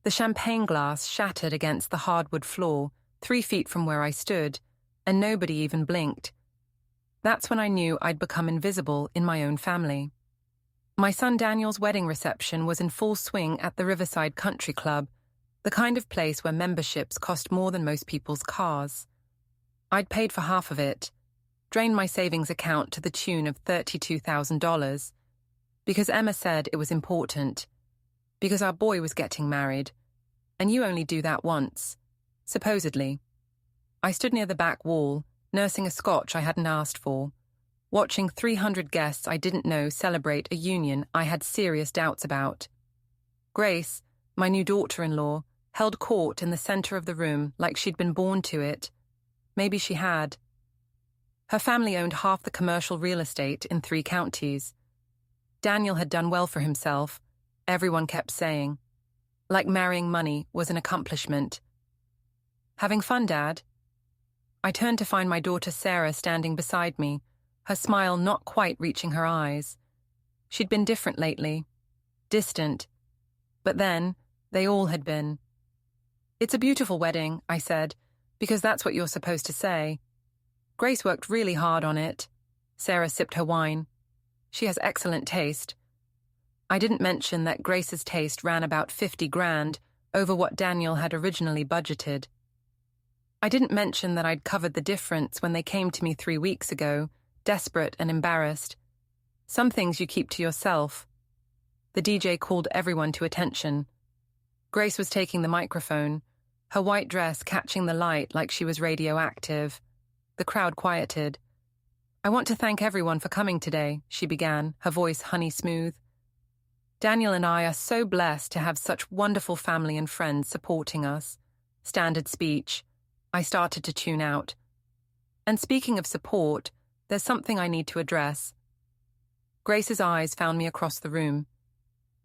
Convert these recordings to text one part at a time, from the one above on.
The champagne glass shattered against the hardwood floor, 3 feet from where I stood, and nobody even blinked. That's when I knew I'd become invisible in my own family. My son Daniel's wedding reception was in full swing at the Riverside Country Club, the kind of place where memberships cost more than most people's cars. I'd paid for half of it, drained my savings account to the tune of $32,000, because Emma said it was important, because our boy was getting married, and you only do that once, supposedly. I stood near the back wall, nursing a scotch I hadn't asked for, watching 300 guests I didn't know celebrate a union I had serious doubts about. Grace, my new daughter-in-law, held court in the center of the room like she'd been born to it. Maybe she had. Her family owned half the commercial real estate in 3 counties. Daniel had done well for himself, everyone kept saying. Like marrying money was an accomplishment. Having fun, Dad? I turned to find my daughter Sarah standing beside me, her smile not quite reaching her eyes. She'd been different lately. Distant. But then, they all had been. "It's a beautiful wedding," I said, "because that's what you're supposed to say." Grace worked really hard on it. Sarah sipped her wine. She has excellent taste. I didn't mention that Grace's taste ran about $50,000 over what Daniel had originally budgeted. I didn't mention that I'd covered the difference when they came to me 3 weeks ago, desperate and embarrassed. Some things you keep to yourself. The DJ called everyone to attention. Grace was taking the microphone, her white dress catching the light like she was radioactive. The crowd quieted. "I want to thank everyone for coming today," she began, her voice honey smooth. "Daniel and I are so blessed to have such wonderful family and friends supporting us." Standard speech. I started to tune out. And speaking of support, there's something I need to address. Grace's eyes found me across the room.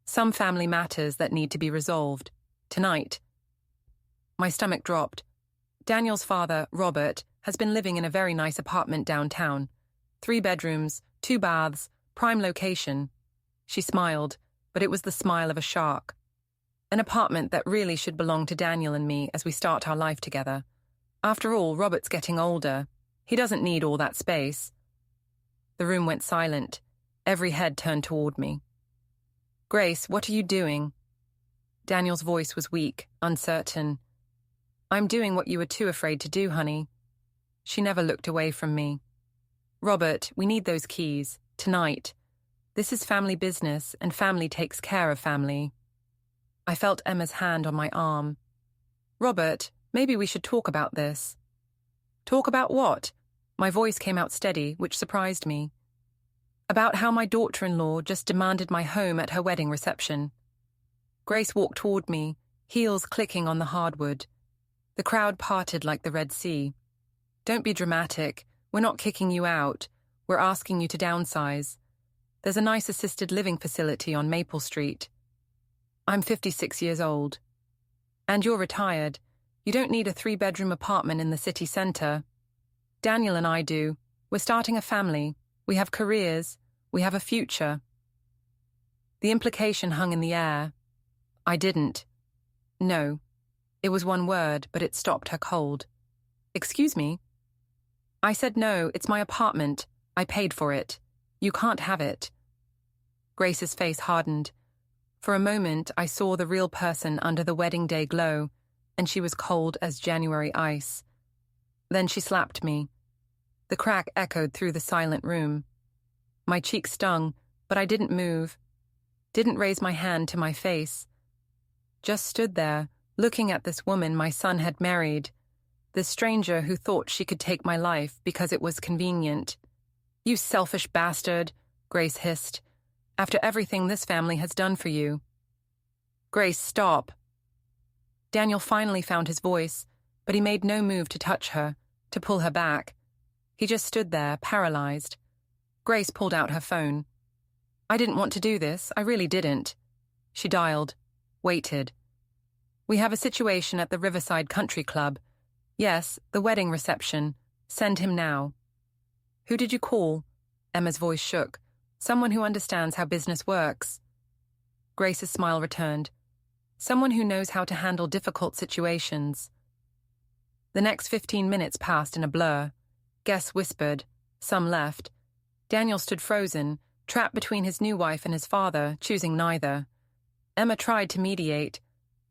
Some family matters that need to be resolved. Tonight. My stomach dropped. Daniel's father, Robert, has been living in a very nice apartment downtown. 3 bedrooms, 2 baths, prime location. She smiled, but it was the smile of a shark. An apartment that really should belong to Daniel and me as we start our life together. After all, Robert's getting older. He doesn't need all that space. The room went silent. Every head turned toward me. "Grace, what are you doing?" Daniel's voice was weak, uncertain. "I'm doing what you were too afraid to do, honey." She never looked away from me. "Robert, we need those keys. Tonight. This is family business, and family takes care of family." I felt Emma's hand on my arm. "Robert, maybe we should talk about this." "Talk about what?" My voice came out steady, which surprised me. "About how my daughter-in-law just demanded my home at her wedding reception." Grace walked toward me, heels clicking on the hardwood. The crowd parted like the Red Sea. "Don't be dramatic. We're not kicking you out. We're asking you to downsize. There's a nice assisted living facility on Maple Street. I'm 56 years old. And you're retired. You don't need a 3-bedroom apartment in the city center. Daniel and I do. We're starting a family. We have careers. We have a future." The implication hung in the air. I didn't. No. It was one word, but it stopped her cold. "Excuse me?" I said no, it's my apartment. I paid for it. You can't have it. Grace's face hardened. For a moment, I saw the real person under the wedding day glow, and she was cold as January ice. Then she slapped me. The crack echoed through the silent room. My cheek stung, but I didn't move. Didn't raise my hand to my face. Just stood there, looking at this woman my son had married, this stranger who thought she could take my life because it was convenient. "You selfish bastard," Grace hissed, "after everything this family has done for you." "Grace, stop." Daniel finally found his voice, but he made no move to touch her, to pull her back. He just stood there, paralyzed. Grace pulled out her phone. "I didn't want to do this, I really didn't." She dialed, waited. "We have a situation at the Riverside Country Club. Yes, the wedding reception. Send him now." "Who did you call?" Emma's voice shook. "Someone who understands how business works." Grace's smile returned. Someone who knows how to handle difficult situations. The next 15 minutes passed in a blur. Guests whispered, some left. Daniel stood frozen, trapped between his new wife and his father, choosing neither. Emma tried to mediate.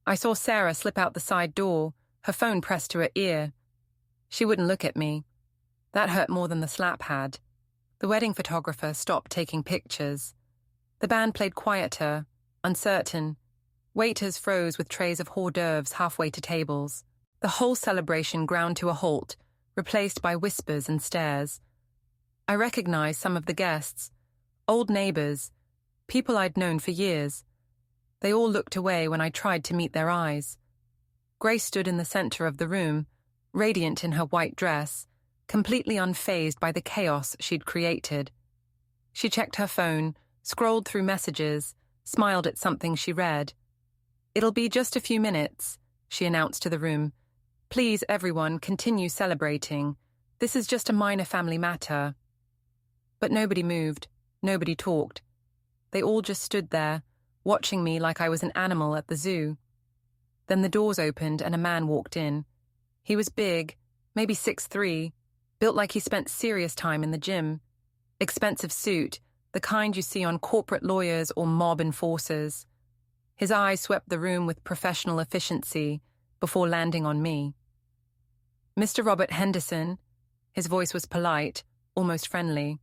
I saw Sarah slip out the side door, her phone pressed to her ear. She wouldn't look at me. That hurt more than the slap had. The wedding photographer stopped taking pictures. The band played quieter, uncertain. Waiters froze with trays of hors d'oeuvres halfway to tables. The whole celebration ground to a halt, replaced by whispers and stares. I recognized some of the guests, old neighbors, people I'd known for years. They all looked away when I tried to meet their eyes. Grace stood in the center of the room, radiant in her white dress, completely unfazed by the chaos she'd created. She checked her phone, scrolled through messages, smiled at something she read. "It'll be just a few minutes," she announced to the room. "Please, everyone, continue celebrating. This is just a minor family matter." But nobody moved, nobody talked. They all just stood there, watching me like I was an animal at the zoo. Then the doors opened and a man walked in. He was big, maybe 6'3", built like he spent serious time in the gym. Expensive suit, the kind you see on corporate lawyers or mob enforcers. His eyes swept the room with professional efficiency before landing on me. "Mr. Robert Henderson," his voice was polite, almost friendly.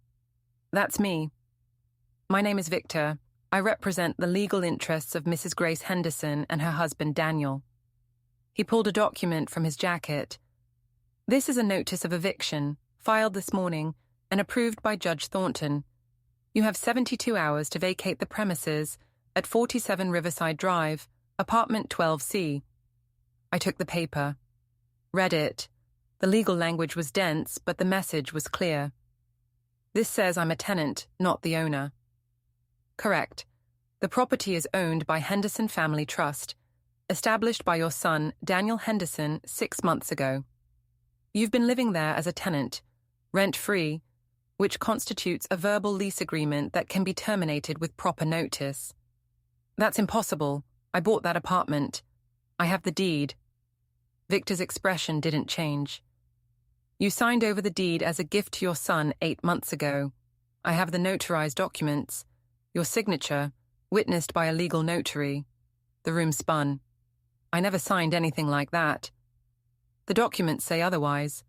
"That's me. My name is Victor. I represent the legal interests of Mrs. Grace Henderson and her husband Daniel." He pulled a document from his jacket. "This is a notice of eviction, filed this morning and approved by Judge Thornton. You have 72 hours to vacate the premises at 47 Riverside Drive, apartment 12C. I took the paper, read it. The legal language was dense, but the message was clear. "This says I'm a tenant, not the owner." "Correct. The property is owned by Henderson Family Trust, established by your son, Daniel Henderson, 6 months ago. You've been living there as a tenant, rent-free, which constitutes a verbal lease agreement that can be terminated with proper notice." "That's impossible. I bought that apartment. I have the deed." Victor's expression didn't change. "You signed over the deed as a gift to your son 8 months ago. I have the notarized documents. Your signature, witnessed by a legal notary." The room spun. "I never signed anything like that." "The documents say otherwise."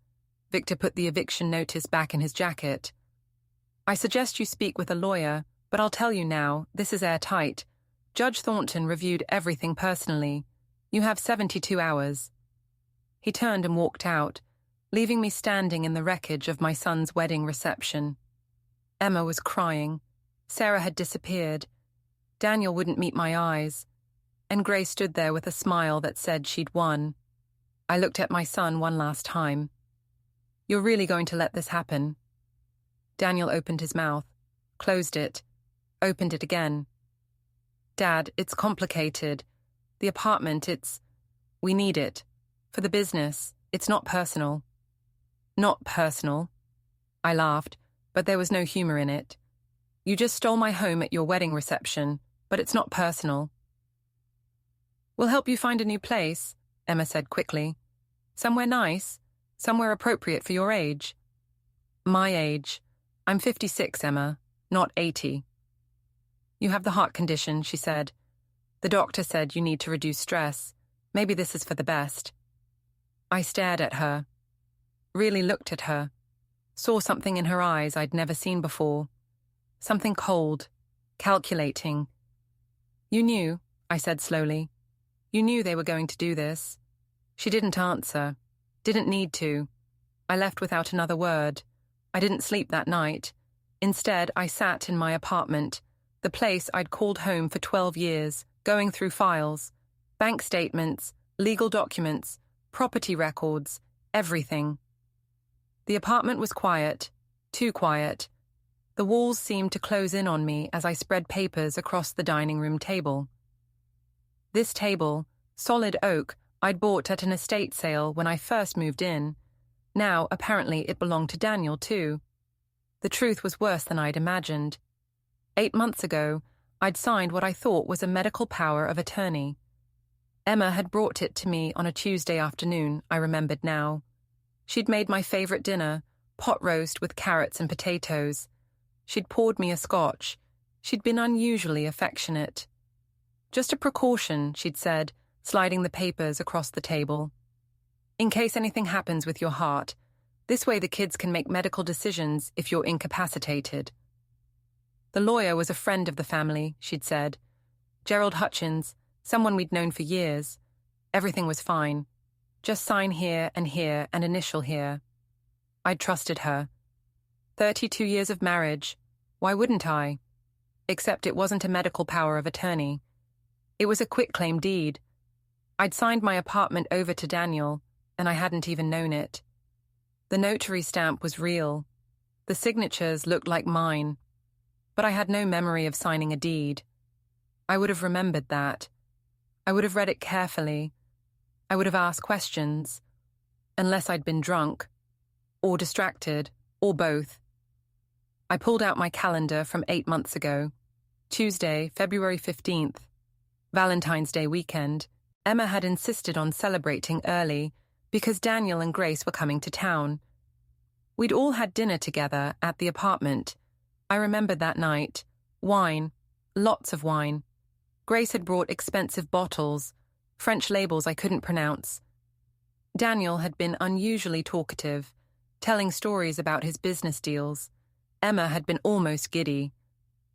Victor put the eviction notice back in his jacket. "I suggest you speak with a lawyer, but I'll tell you now, this is airtight. Judge Thornton reviewed everything personally. You have 72 hours. He turned and walked out, leaving me standing in the wreckage of my son's wedding reception. Emma was crying. Sarah had disappeared. Daniel wouldn't meet my eyes. And Grace stood there with a smile that said she'd won. I looked at my son one last time. "You're really going to let this happen?" Daniel opened his mouth, closed it, opened it again. "Dad, it's complicated. The apartment, we need it. For the business, it's not personal." "Not personal." I laughed, but there was no humor in it. "You just stole my home at your wedding reception, but it's not personal." "We'll help you find a new place," Emma said quickly. "Somewhere nice, somewhere appropriate for your age." "My age. I'm 56, Emma, not 80. "You have the heart condition," she said. "The doctor said you need to reduce stress. Maybe this is for the best." I stared at her, really looked at her, saw something in her eyes I'd never seen before. Something cold, calculating. "You knew," I said slowly. "You knew they were going to do this." She didn't answer, didn't need to. I left without another word. I didn't sleep that night. Instead, I sat in my apartment, the place I'd called home for 12 years, going through files, bank statements, legal documents, property records, everything. The apartment was quiet, too quiet. The walls seemed to close in on me as I spread papers across the dining room table. This table, solid oak, I'd bought at an estate sale when I first moved in. Now, apparently, it belonged to Daniel, too. The truth was worse than I'd imagined. 8 months ago, I'd signed what I thought was a medical power of attorney. Emma had brought it to me on a Tuesday afternoon, I remembered now. She'd made my favourite dinner, pot roast with carrots and potatoes. She'd poured me a scotch. She'd been unusually affectionate. "Just a precaution," she'd said, sliding the papers across the table. "In case anything happens with your heart. This way the kids can make medical decisions if you're incapacitated." The lawyer was a friend of the family, she'd said. Gerald Hutchins, someone we'd known for years. Everything was fine. Just sign here and initial here. I'd trusted her. 32 years of marriage. Why wouldn't I? Except it wasn't a medical power of attorney. It was a quitclaim deed. I'd signed my apartment over to Daniel, and I hadn't even known it. The notary stamp was real. The signatures looked like mine. But I had no memory of signing a deed. I would have remembered that. I would have read it carefully. I would have asked questions. Unless I'd been drunk. Or distracted. Or both. I pulled out my calendar from 8 months ago. Tuesday, February 15th. Valentine's Day weekend. Emma had insisted on celebrating early because Daniel and Grace were coming to town. We'd all had dinner together at the apartment. I remembered that night. Wine. Lots of wine. Grace had brought expensive bottles, French labels I couldn't pronounce. Daniel had been unusually talkative, telling stories about his business deals. Emma had been almost giddy.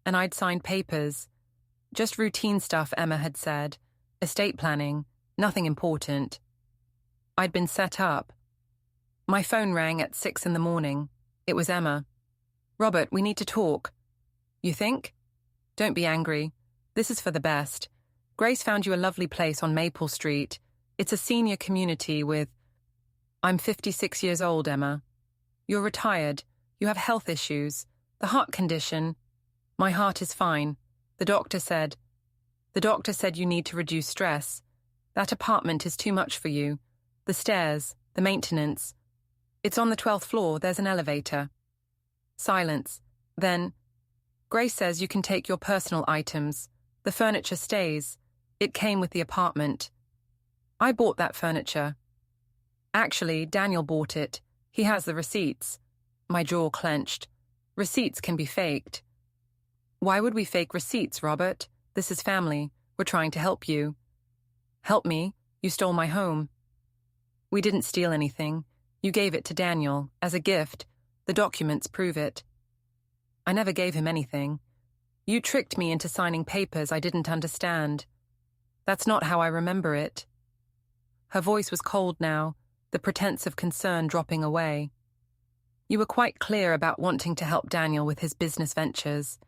And I'd signed papers. Just routine stuff, Emma had said. Estate planning. Nothing important. I'd been set up. My phone rang at 6 in the morning. It was Emma. "Robert, we need to talk." "You think?" "Don't be angry. This is for the best. Grace found you a lovely place on Maple Street. It's a senior community with... I'm 56 years old, Emma. You're retired. You have health issues. The heart condition. My heart is fine. The doctor said you need to reduce stress. That apartment is too much for you. The stairs, the maintenance. It's on the 12th floor. There's an elevator." Silence. Then, "Grace says you can take your personal items. The furniture stays. It came with the apartment." "I bought that furniture." "Actually, Daniel bought it. He has the receipts." My jaw clenched. Receipts can be faked. "Why would we fake receipts, Robert? This is family. We're trying to help you." "Help me? You stole my home." "We didn't steal anything. You gave it to Daniel, as a gift. The documents prove it." "I never gave him anything. You tricked me into signing papers I didn't understand. That's not how I remember it." Her voice was cold now, the pretense of concern dropping away. "You were quite clear about wanting to help Daniel with his business ventures.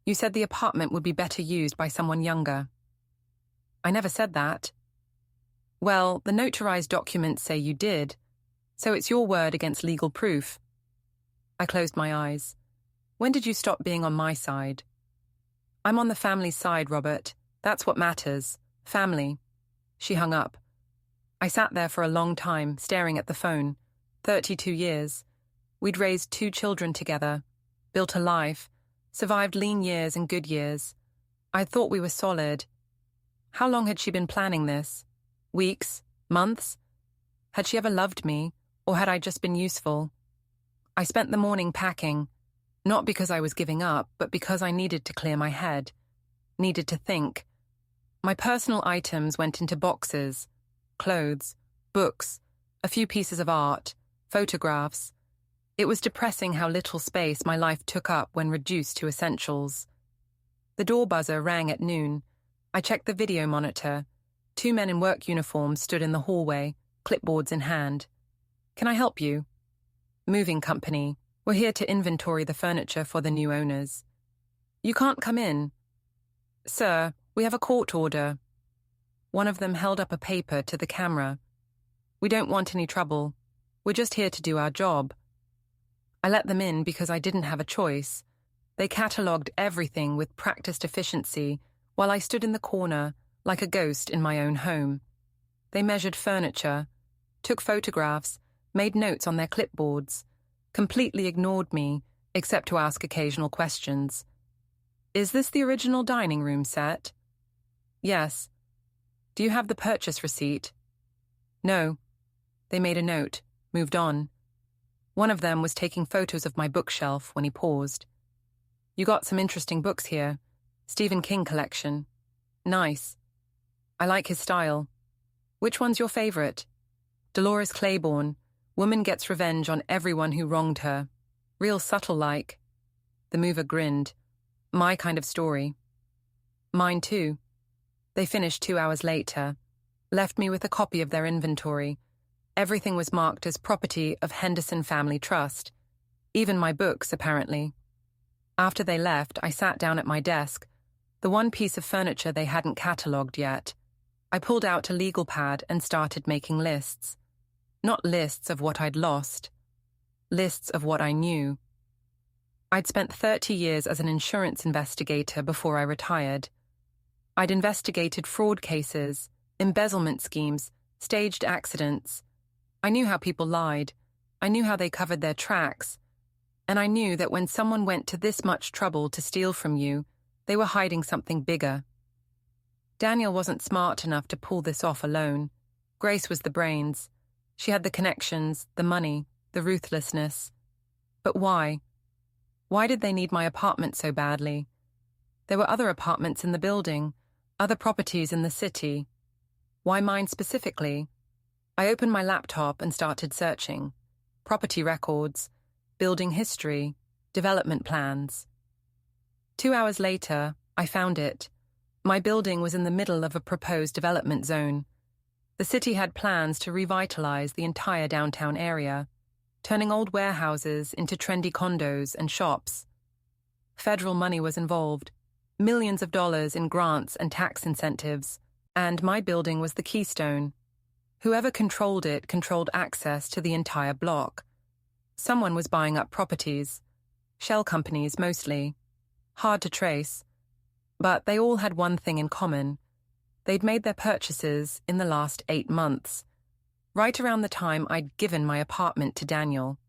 You said the apartment would be better used by someone younger." "I never said that." "Well, the notarized documents say you did, so it's your word against legal proof." I closed my eyes. "When did you stop being on my side?" "I'm on the family's side, Robert. That's what matters. Family." She hung up. I sat there for a long time, staring at the phone. 32 years. We'd raised 2 children together, built a life, survived lean years and good years. I thought we were solid. How long had she been planning this? Weeks? Months? Had she ever loved me, or had I just been useful? I spent the morning packing, not because I was giving up, but because I needed to clear my head, needed to think. My personal items went into boxes, clothes, books, a few pieces of art, photographs. It was depressing how little space my life took up when reduced to essentials. The door buzzer rang at noon. I checked the video monitor. 2 men in work uniforms stood in the hallway, clipboards in hand. "Can I help you?" "Moving company. We're here to inventory the furniture for the new owners." "You can't come in." "Sir, we have a court order." One of them held up a paper to the camera. "We don't want any trouble. We're just here to do our job." I let them in because I didn't have a choice. They catalogued everything with practiced efficiency while I stood in the corner like a ghost in my own home. They measured furniture, took photographs, made notes on their clipboards, completely ignored me except to ask occasional questions. "Is this the original dining room set?" "Yes." Do you have the purchase receipt? No. They made a note, moved on. One of them was taking photos of my bookshelf when he paused. You got some interesting books here. Stephen King collection. Nice. I like his style. Which one's your favorite? Dolores Claiborne. Woman gets revenge on everyone who wronged her. Real subtle-like. The mover grinned. My kind of story. Mine too. They finished 2 hours later. Left me with a copy of their inventory. Everything was marked as property of Henderson Family Trust. Even my books, apparently. After they left, I sat down at my desk, the one piece of furniture they hadn't catalogued yet. I pulled out a legal pad and started making lists. Not lists of what I'd lost. Lists of what I knew. I'd spent 30 years as an insurance investigator before I retired. I'd investigated fraud cases, embezzlement schemes, staged accidents. I knew how people lied. I knew how they covered their tracks. And I knew that when someone went to this much trouble to steal from you, they were hiding something bigger. Daniel wasn't smart enough to pull this off alone. Grace was the brains. She had the connections, the money, the ruthlessness. But why? Why did they need my apartment so badly? There were other apartments in the building, other properties in the city. Why mine specifically? I opened my laptop and started searching. Property records, building history, development plans. 2 hours later, I found it. My building was in the middle of a proposed development zone. The city had plans to revitalize the entire downtown area, turning old warehouses into trendy condos and shops. Federal money was involved, millions of dollars in grants and tax incentives, and my building was the keystone. Whoever controlled it controlled access to the entire block. Someone was buying up properties, shell companies mostly. Hard to trace. But they all had one thing in common. They'd made their purchases in the last 8 months, right around the time I'd given my apartment to Daniel.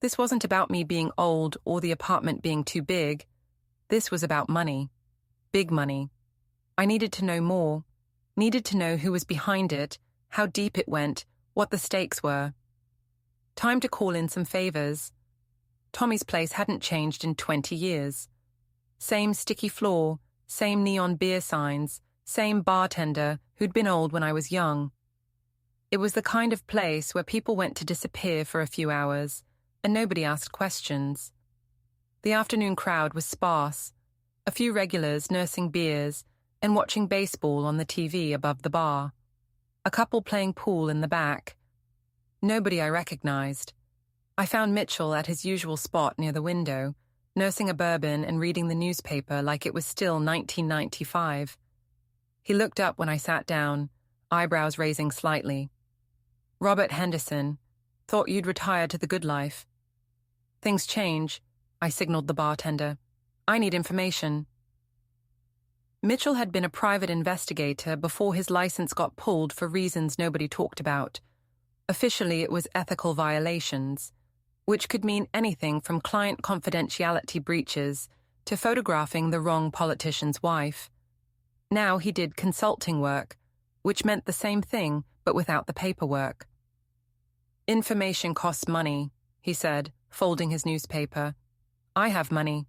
This wasn't about me being old or the apartment being too big. This was about money. Big money. I needed to know more. Needed to know who was behind it, how deep it went, what the stakes were. Time to call in some favors. Tommy's place hadn't changed in 20 years. Same sticky floor, same neon beer signs, same bartender who'd been old when I was young. It was the kind of place where people went to disappear for a few hours, and nobody asked questions. The afternoon crowd was sparse, a few regulars nursing beers and watching baseball on the TV above the bar. A couple playing pool in the back. Nobody I recognized. I found Mitchell at his usual spot near the window, nursing a bourbon and reading the newspaper like it was still 1995. He looked up when I sat down, eyebrows raising slightly. Robert Henderson, thought you'd retired to the good life. Things change, I signaled the bartender. I need information. Mitchell had been a private investigator before his license got pulled for reasons nobody talked about. Officially, it was ethical violations, which could mean anything from client confidentiality breaches to photographing the wrong politician's wife. Now he did consulting work, which meant the same thing but without the paperwork. Information costs money, he said, folding his newspaper. I have money.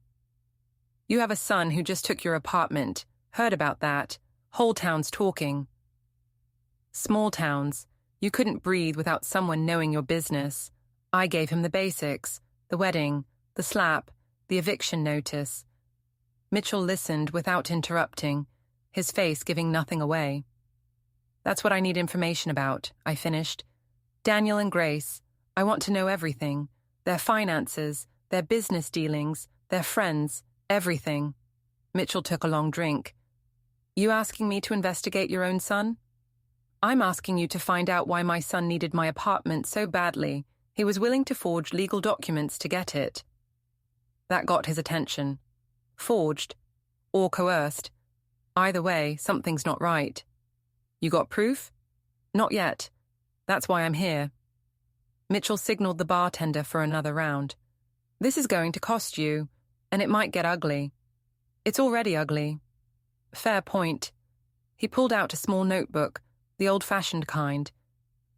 You have a son who just took your apartment. Heard about that. Whole town's talking. Small towns. You couldn't breathe without someone knowing your business. I gave him the basics, the wedding, the slap, the eviction notice. Mitchell listened without interrupting, his face giving nothing away. That's what I need information about, I finished. Daniel and Grace. I want to know everything. Their finances, their business dealings, their friends, everything. Mitchell took a long drink. You asking me to investigate your own son? I'm asking you to find out why my son needed my apartment so badly he was willing to forge legal documents to get it. That got his attention. Forged. Or coerced. Either way, something's not right. You got proof? Not yet. That's why I'm here. Mitchell signaled the bartender for another round. This is going to cost you, and it might get ugly. It's already ugly. Fair point. He pulled out a small notebook, the old-fashioned kind.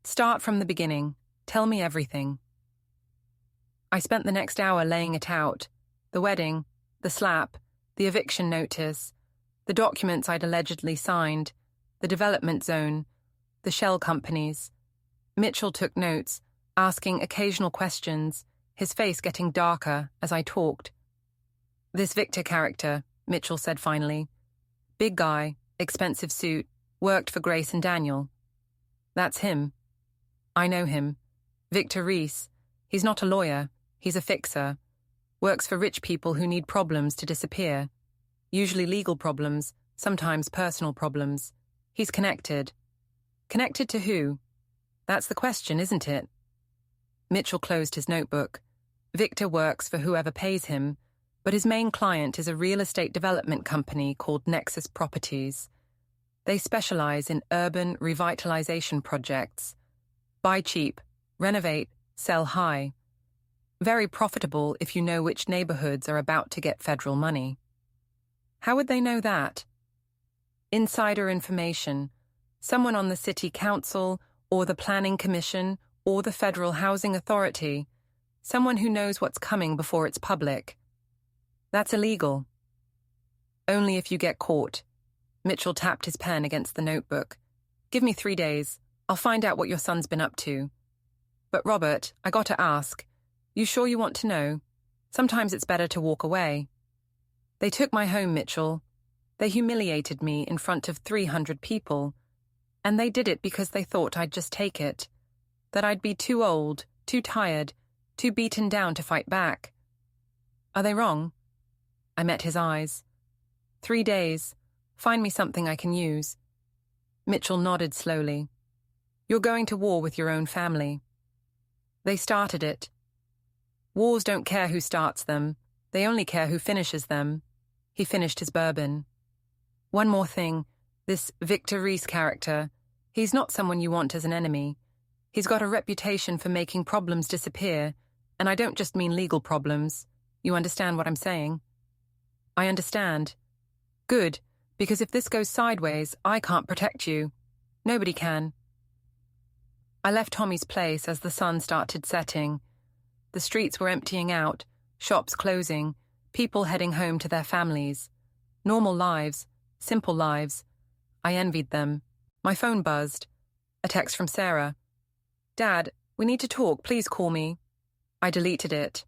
Start from the beginning. Tell me everything. I spent the next hour laying it out. The wedding, the slap, the eviction notice, the documents I'd allegedly signed, the development zone, the shell companies. Mitchell took notes, asking occasional questions, his face getting darker as I talked. This Victor character, Mitchell said finally. Big guy, expensive suit, worked for Grace and Daniel. That's him. I know him. Victor Reese. He's not a lawyer. He's a fixer. Works for rich people who need problems to disappear. Usually legal problems, sometimes personal problems. He's connected. Connected to who? That's the question, isn't it? Mitchell closed his notebook. Victor works for whoever pays him, but his main client is a real estate development company called Nexus Properties. They specialize in urban revitalization projects. Buy cheap, renovate, sell high. Very profitable if you know which neighborhoods are about to get federal money. How would they know that? Insider information. Someone on the city council, or the planning commission, or the federal housing authority. Someone who knows what's coming before it's public. That's illegal. Only if you get caught. Mitchell tapped his pen against the notebook. Give me 3 days. I'll find out what your son's been up to. But Robert, I got to ask. You sure you want to know? Sometimes it's better to walk away. They took my home, Mitchell. They humiliated me in front of 300 people. And they did it because they thought I'd just take it. That I'd be too old, too tired, too beaten down to fight back. Are they wrong? I met his eyes. 3 days. Find me something I can use. Mitchell nodded slowly. You're going to war with your own family. They started it. Wars don't care who starts them. They only care who finishes them. He finished his bourbon. One more thing. This Victor Reese character, he's not someone you want as an enemy. He's got a reputation for making problems disappear, and I don't just mean legal problems. You understand what I'm saying? I understand. Good, because if this goes sideways, I can't protect you. Nobody can. I left Tommy's place as the sun started setting. The streets were emptying out, shops closing, people heading home to their families. Normal lives, simple lives. I envied them. My phone buzzed. A text from Sarah. Dad, we need to talk, please call me. I deleted it.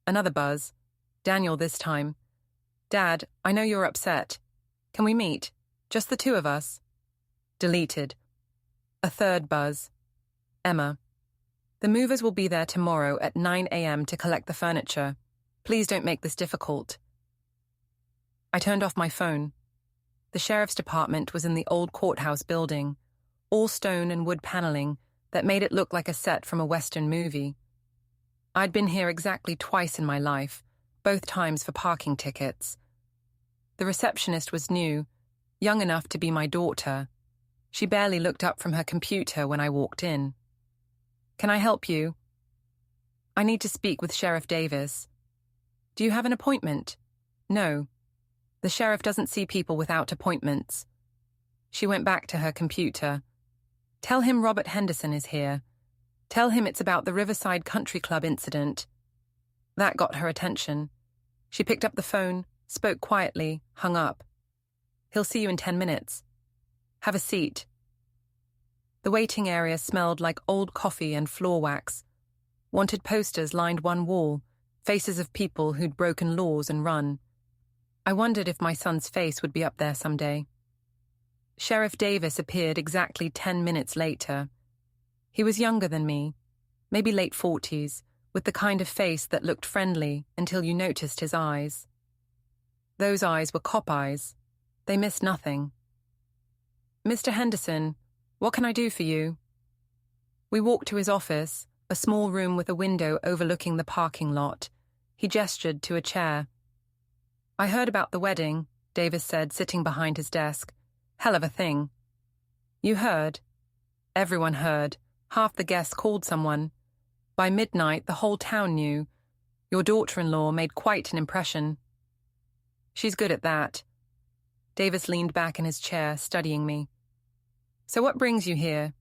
Another buzz. Daniel this time. Dad, I know you're upset. Can we meet? Just the two of us. Deleted. A third buzz. Emma. The movers will be there tomorrow at 9 a.m. to collect the furniture. Please don't make this difficult. I turned off my phone. The sheriff's department was in the old courthouse building, all stone and wood paneling that made it look like a set from a Western movie. I'd been here exactly twice in my life, both times for parking tickets. The receptionist was new, young enough to be my daughter. She barely looked up from her computer when I walked in. Can I help you? I need to speak with Sheriff Davis. Do you have an appointment? No. The sheriff doesn't see people without appointments. She went back to her computer. Tell him Robert Henderson is here. Tell him it's about the Riverside Country Club incident. That got her attention. She picked up the phone, spoke quietly, hung up. He'll see you in 10 minutes. Have a seat. The waiting area smelled like old coffee and floor wax. Wanted posters lined one wall, faces of people who'd broken laws and run. I wondered if my son's face would be up there someday. Sheriff Davis appeared exactly 10 minutes later. He was younger than me, maybe late 40s, with the kind of face that looked friendly until you noticed his eyes. Those eyes were cop eyes. They missed nothing. Mr. Henderson, what can I do for you? We walked to his office, a small room with a window overlooking the parking lot. He gestured to a chair. I heard about the wedding, Davis said, sitting behind his desk. Hell of a thing. You heard? Everyone heard. Half the guests called someone. By midnight, the whole town knew. Your daughter-in-law made quite an impression. She's good at that. Davis leaned back in his chair, studying me. So what brings you here?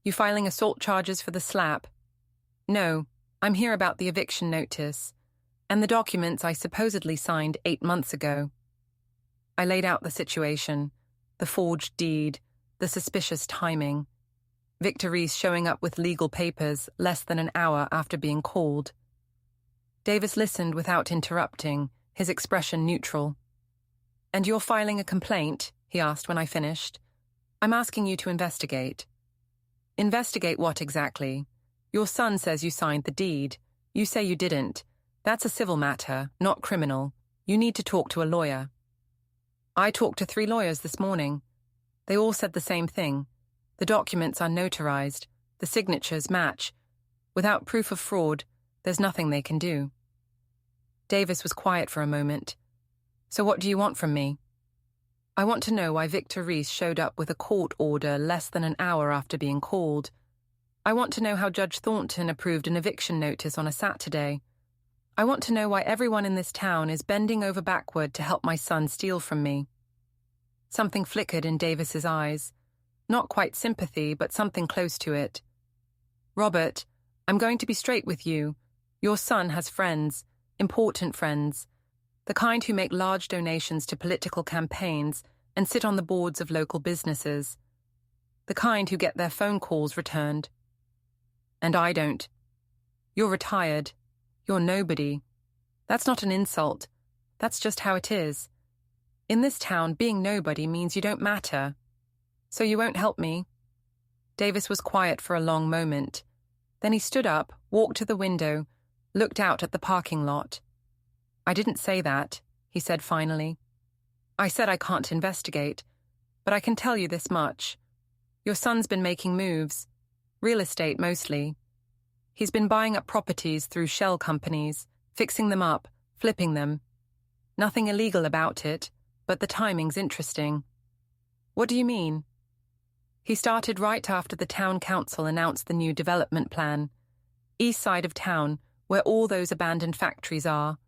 You filing assault charges for the slap? No, I'm here about the eviction notice and the documents I supposedly signed 8 months ago. I laid out the situation, the forged deed, the suspicious timing. Victor Reese showing up with legal papers less than an hour after being called. Davis listened without interrupting, his expression neutral. And you're filing a complaint? He asked when I finished. I'm asking you to investigate. Investigate what exactly? Your son says you signed the deed. You say you didn't. That's a civil matter, not criminal. You need to talk to a lawyer. I talked to 3 lawyers this morning. They all said the same thing. The documents are notarized. The signatures match. Without proof of fraud, there's nothing they can do. Davis was quiet for a moment. So what do you want from me? I want to know why Victor Reese showed up with a court order less than an hour after being called. I want to know how Judge Thornton approved an eviction notice on a Saturday. I want to know why everyone in this town is bending over backward to help my son steal from me. Something flickered in Davis's eyes. Not quite sympathy, but something close to it. Robert, I'm going to be straight with you. Your son has friends, important friends, the kind who make large donations to political campaigns and sit on the boards of local businesses. The kind who get their phone calls returned. And I don't. You're retired. You're nobody. That's not an insult. That's just how it is. In this town, being nobody means you don't matter. So you won't help me? Davis was quiet for a long moment. Then he stood up, walked to the window, looked out at the parking lot. I didn't say that, he said finally. I said I can't investigate, but I can tell you this much. Your son's been making moves. Real estate mostly. He's been buying up properties through shell companies, fixing them up, flipping them. Nothing illegal about it, but the timing's interesting. What do you mean? He started right after the town council announced the new development plan. East side of town, where all those abandoned factories are.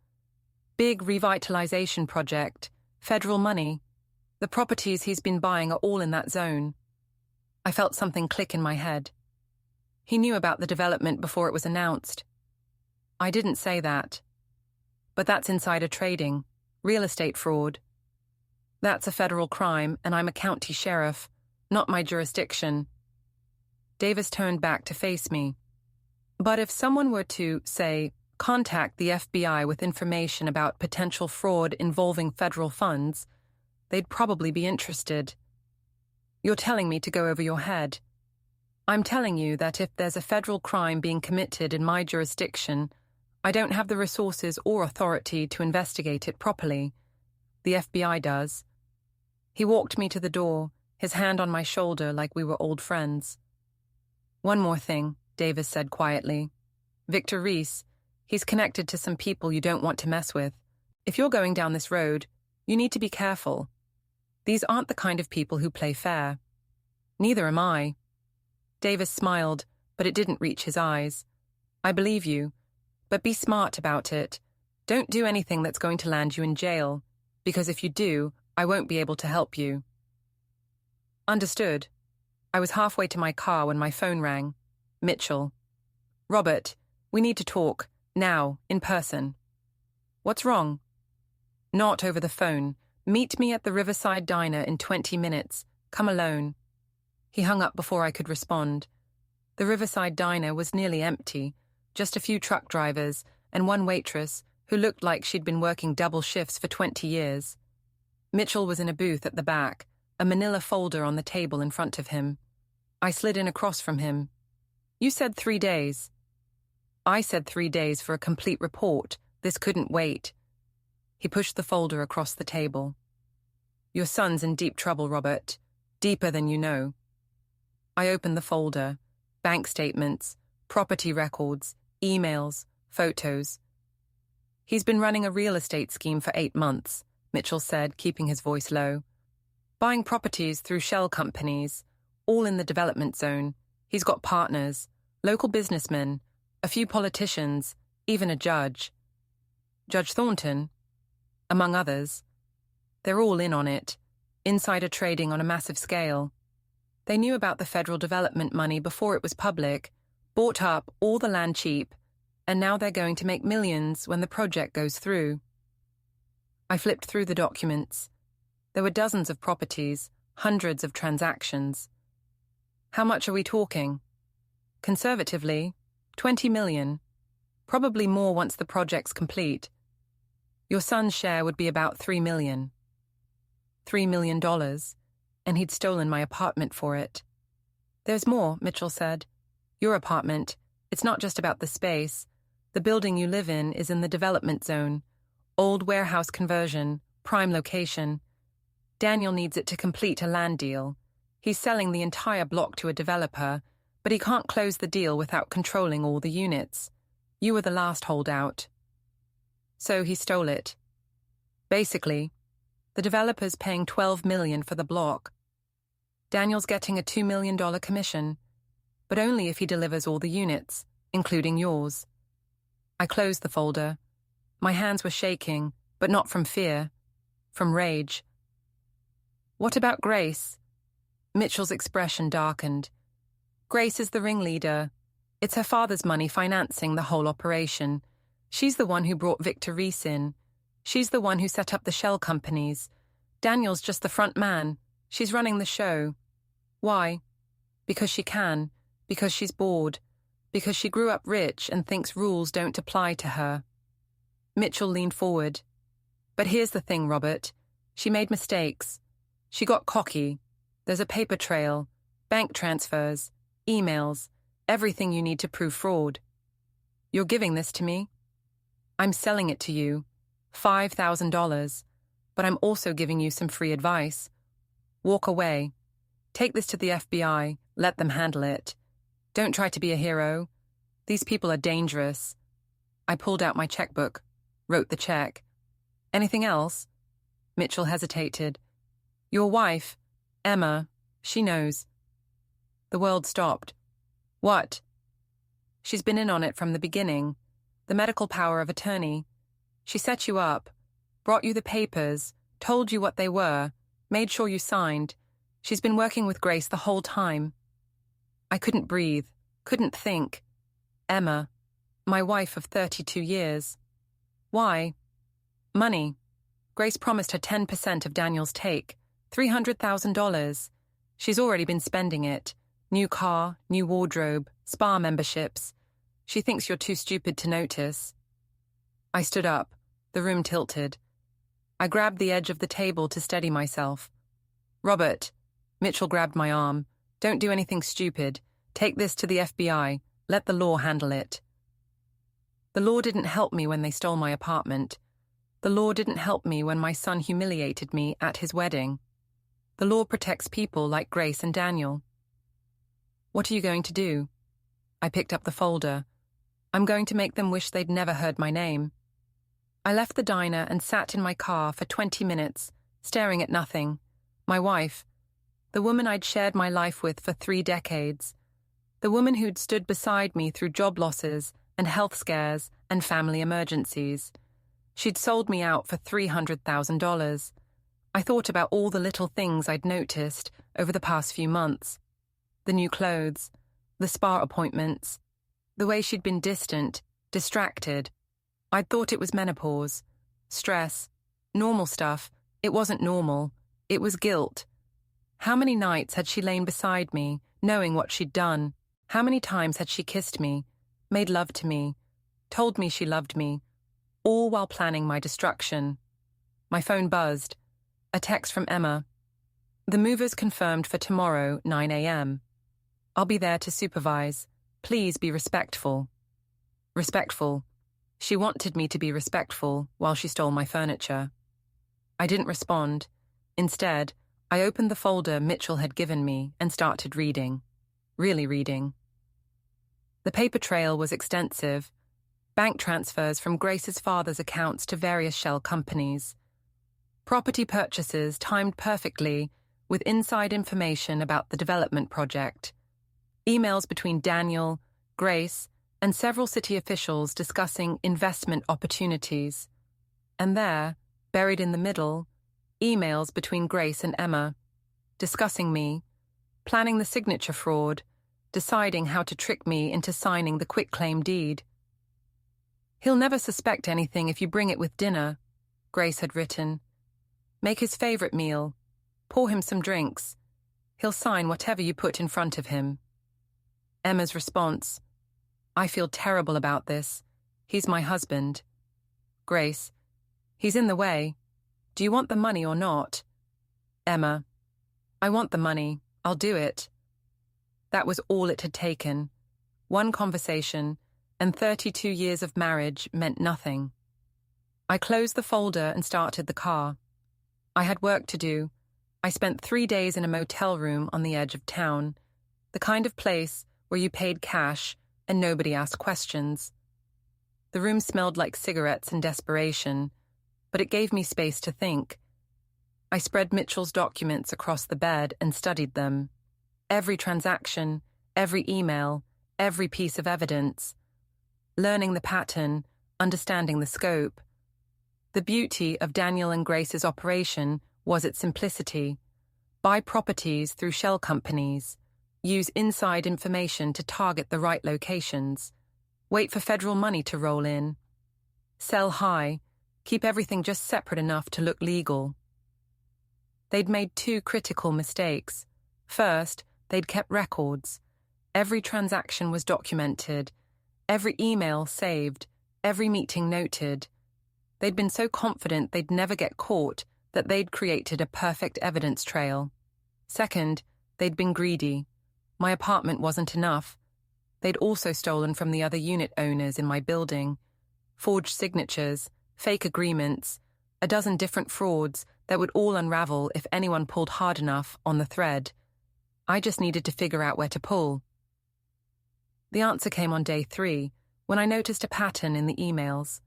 Big revitalization project, federal money. The properties he's been buying are all in that zone. I felt something click in my head. He knew about the development before it was announced. I didn't say that. But that's insider trading, real estate fraud. That's a federal crime, and I'm a county sheriff, not my jurisdiction. Davis turned back to face me. But if someone were to, say, contact the FBI with information about potential fraud involving federal funds, they'd probably be interested. You're telling me to go over your head. I'm telling you that if there's a federal crime being committed in my jurisdiction, I don't have the resources or authority to investigate it properly. The FBI does. He walked me to the door, his hand on my shoulder like we were old friends. One more thing, Davis said quietly. Victor Reese, he's connected to some people you don't want to mess with. If you're going down this road, you need to be careful. These aren't the kind of people who play fair. Neither am I. Davis smiled, but it didn't reach his eyes. I believe you, but be smart about it. Don't do anything that's going to land you in jail, because if you do, I won't be able to help you. Understood. I was halfway to my car when my phone rang. Mitchell. Robert, we need to talk, now, in person. What's wrong? Not over the phone. Meet me at the Riverside Diner in 20 minutes. Come alone. He hung up before I could respond. The Riverside Diner was nearly empty, just a few truck drivers and one waitress who looked like she'd been working double shifts for 20 years. Mitchell was in a booth at the back, a manila folder on the table in front of him. I slid in across from him. You said 3 days. I said 3 days for a complete report. This couldn't wait. He pushed the folder across the table. Your son's in deep trouble, Robert. Deeper than you know. I opened the folder. Bank statements, property records, emails, photos. He's been running a real estate scheme for 8 months, Mitchell said, keeping his voice low. Buying properties through shell companies, all in the development zone. He's got partners, local businessmen, a few politicians, even a judge. Judge Thornton, among others. They're all in on it. insider trading on a massive scale. They knew about the federal development money before it was public, bought up all the land cheap, and now they're going to make millions when the project goes through. I flipped through the documents. There were dozens of properties, hundreds of transactions. How much are we talking? Conservatively, 20 million. Probably more once the project's complete. Your son's share would be about $3 million. $3 million, and he'd stolen my apartment for it. There's more, Mitchell said. Your apartment, it's not just about the space. The building you live in is in the development zone. Old warehouse conversion, prime location. Daniel needs it to complete a land deal. He's selling the entire block to a developer, but he can't close the deal without controlling all the units. You were the last holdout. So he stole it. Basically, the developer's paying $12 million for the block. Daniel's getting a $2 million commission, but only if he delivers all the units, including yours. I closed the folder. My hands were shaking, but not from fear, from rage. What about Grace? Mitchell's expression darkened. Grace is the ringleader. It's her father's money financing the whole operation. She's the one who brought Victor Reese in. She's the one who set up the shell companies. Daniel's just the front man. She's running the show. Why? Because she can. Because she's bored. Because she grew up rich and thinks rules don't apply to her. Mitchell leaned forward. But here's the thing, Robert. She made mistakes. She got cocky. There's a paper trail, bank transfers, emails, everything you need to prove fraud. You're giving this to me? I'm selling it to you, $5,000, but I'm also giving you some free advice. Walk away. Take this to the FBI. Let them handle it. Don't try to be a hero. These people are dangerous. I pulled out my checkbook, wrote the check. Anything else? Mitchell hesitated. Your wife, Emma, she knows. The world stopped. What? She's been in on it from the beginning. The medical power of attorney. She set you up, brought you the papers, told you what they were, made sure you signed. She's been working with Grace the whole time. I couldn't breathe, couldn't think. Emma, my wife of 32 years. Why? Money. Grace promised her 10% of Daniel's take, $300,000. She's already been spending it. New car, new wardrobe, spa memberships. She thinks you're too stupid to notice. I stood up. The room tilted. I grabbed the edge of the table to steady myself. Robert, Mitchell grabbed my arm. Don't do anything stupid. Take this to the FBI. Let the law handle it. The law didn't help me when they stole my apartment. The law didn't help me when my son humiliated me at his wedding. The law protects people like Grace and Daniel. What are you going to do? I picked up the folder. I'm going to make them wish they'd never heard my name. I left the diner and sat in my car for 20 minutes, staring at nothing. My wife, the woman I'd shared my life with for 3 decades, the woman who'd stood beside me through job losses and health scares and family emergencies. She'd sold me out for $300,000. I thought about all the little things I'd noticed over the past few months. The new clothes, the spa appointments, the way she'd been distant, distracted. I'd thought it was menopause, stress, normal stuff. It wasn't normal. It was guilt. How many nights had she lain beside me, knowing what she'd done? How many times had she kissed me, made love to me, told me she loved me, all while planning my destruction? My phone buzzed. A text from Emma. The movers confirmed for tomorrow, 9 a.m. I'll be there to supervise. Please be respectful. Respectful. She wanted me to be respectful while she stole my furniture. I didn't respond. Instead, I opened the folder Mitchell had given me and started reading. Really reading. The paper trail was extensive. Bank transfers from Grace's father's accounts to various shell companies. Property purchases timed perfectly with inside information about the development project. Emails between Daniel, Grace, and several city officials discussing investment opportunities. And there, buried in the middle, emails between Grace and Emma, discussing me, planning the signature fraud, deciding how to trick me into signing the quitclaim deed. "He'll never suspect anything if you bring it with dinner," Grace had written. "Make his favorite meal. Pour him some drinks. He'll sign whatever you put in front of him." Emma's response: "I feel terrible about this. He's my husband." Grace: "He's in the way. Do you want the money or not?" Emma: "I want the money. I'll do it." That was all it had taken. One conversation, and 32 years of marriage meant nothing. I closed the folder and started the car. I had work to do. I spent 3 days in a motel room on the edge of town, the kind of place where you paid cash and nobody asked questions. The room smelled like cigarettes and desperation, but it gave me space to think. I spread Mitchell's documents across the bed and studied them. Every transaction, every email, every piece of evidence. Learning the pattern, understanding the scope. The beauty of Daniel and Grace's operation was its simplicity. Buy properties through shell companies. Use inside information to target the right locations. Wait for federal money to roll in. Sell high. Keep everything just separate enough to look legal. They'd made 2 critical mistakes. First, they'd kept records. Every transaction was documented. Every email saved. Every meeting noted. They'd been so confident they'd never get caught that they'd created a perfect evidence trail. Second, they'd been greedy. My apartment wasn't enough. They'd also stolen from the other unit owners in my building. Forged signatures, fake agreements, a dozen different frauds that would all unravel if anyone pulled hard enough on the thread. I just needed to figure out where to pull. The answer came on day 3, when I noticed a pattern in the emails.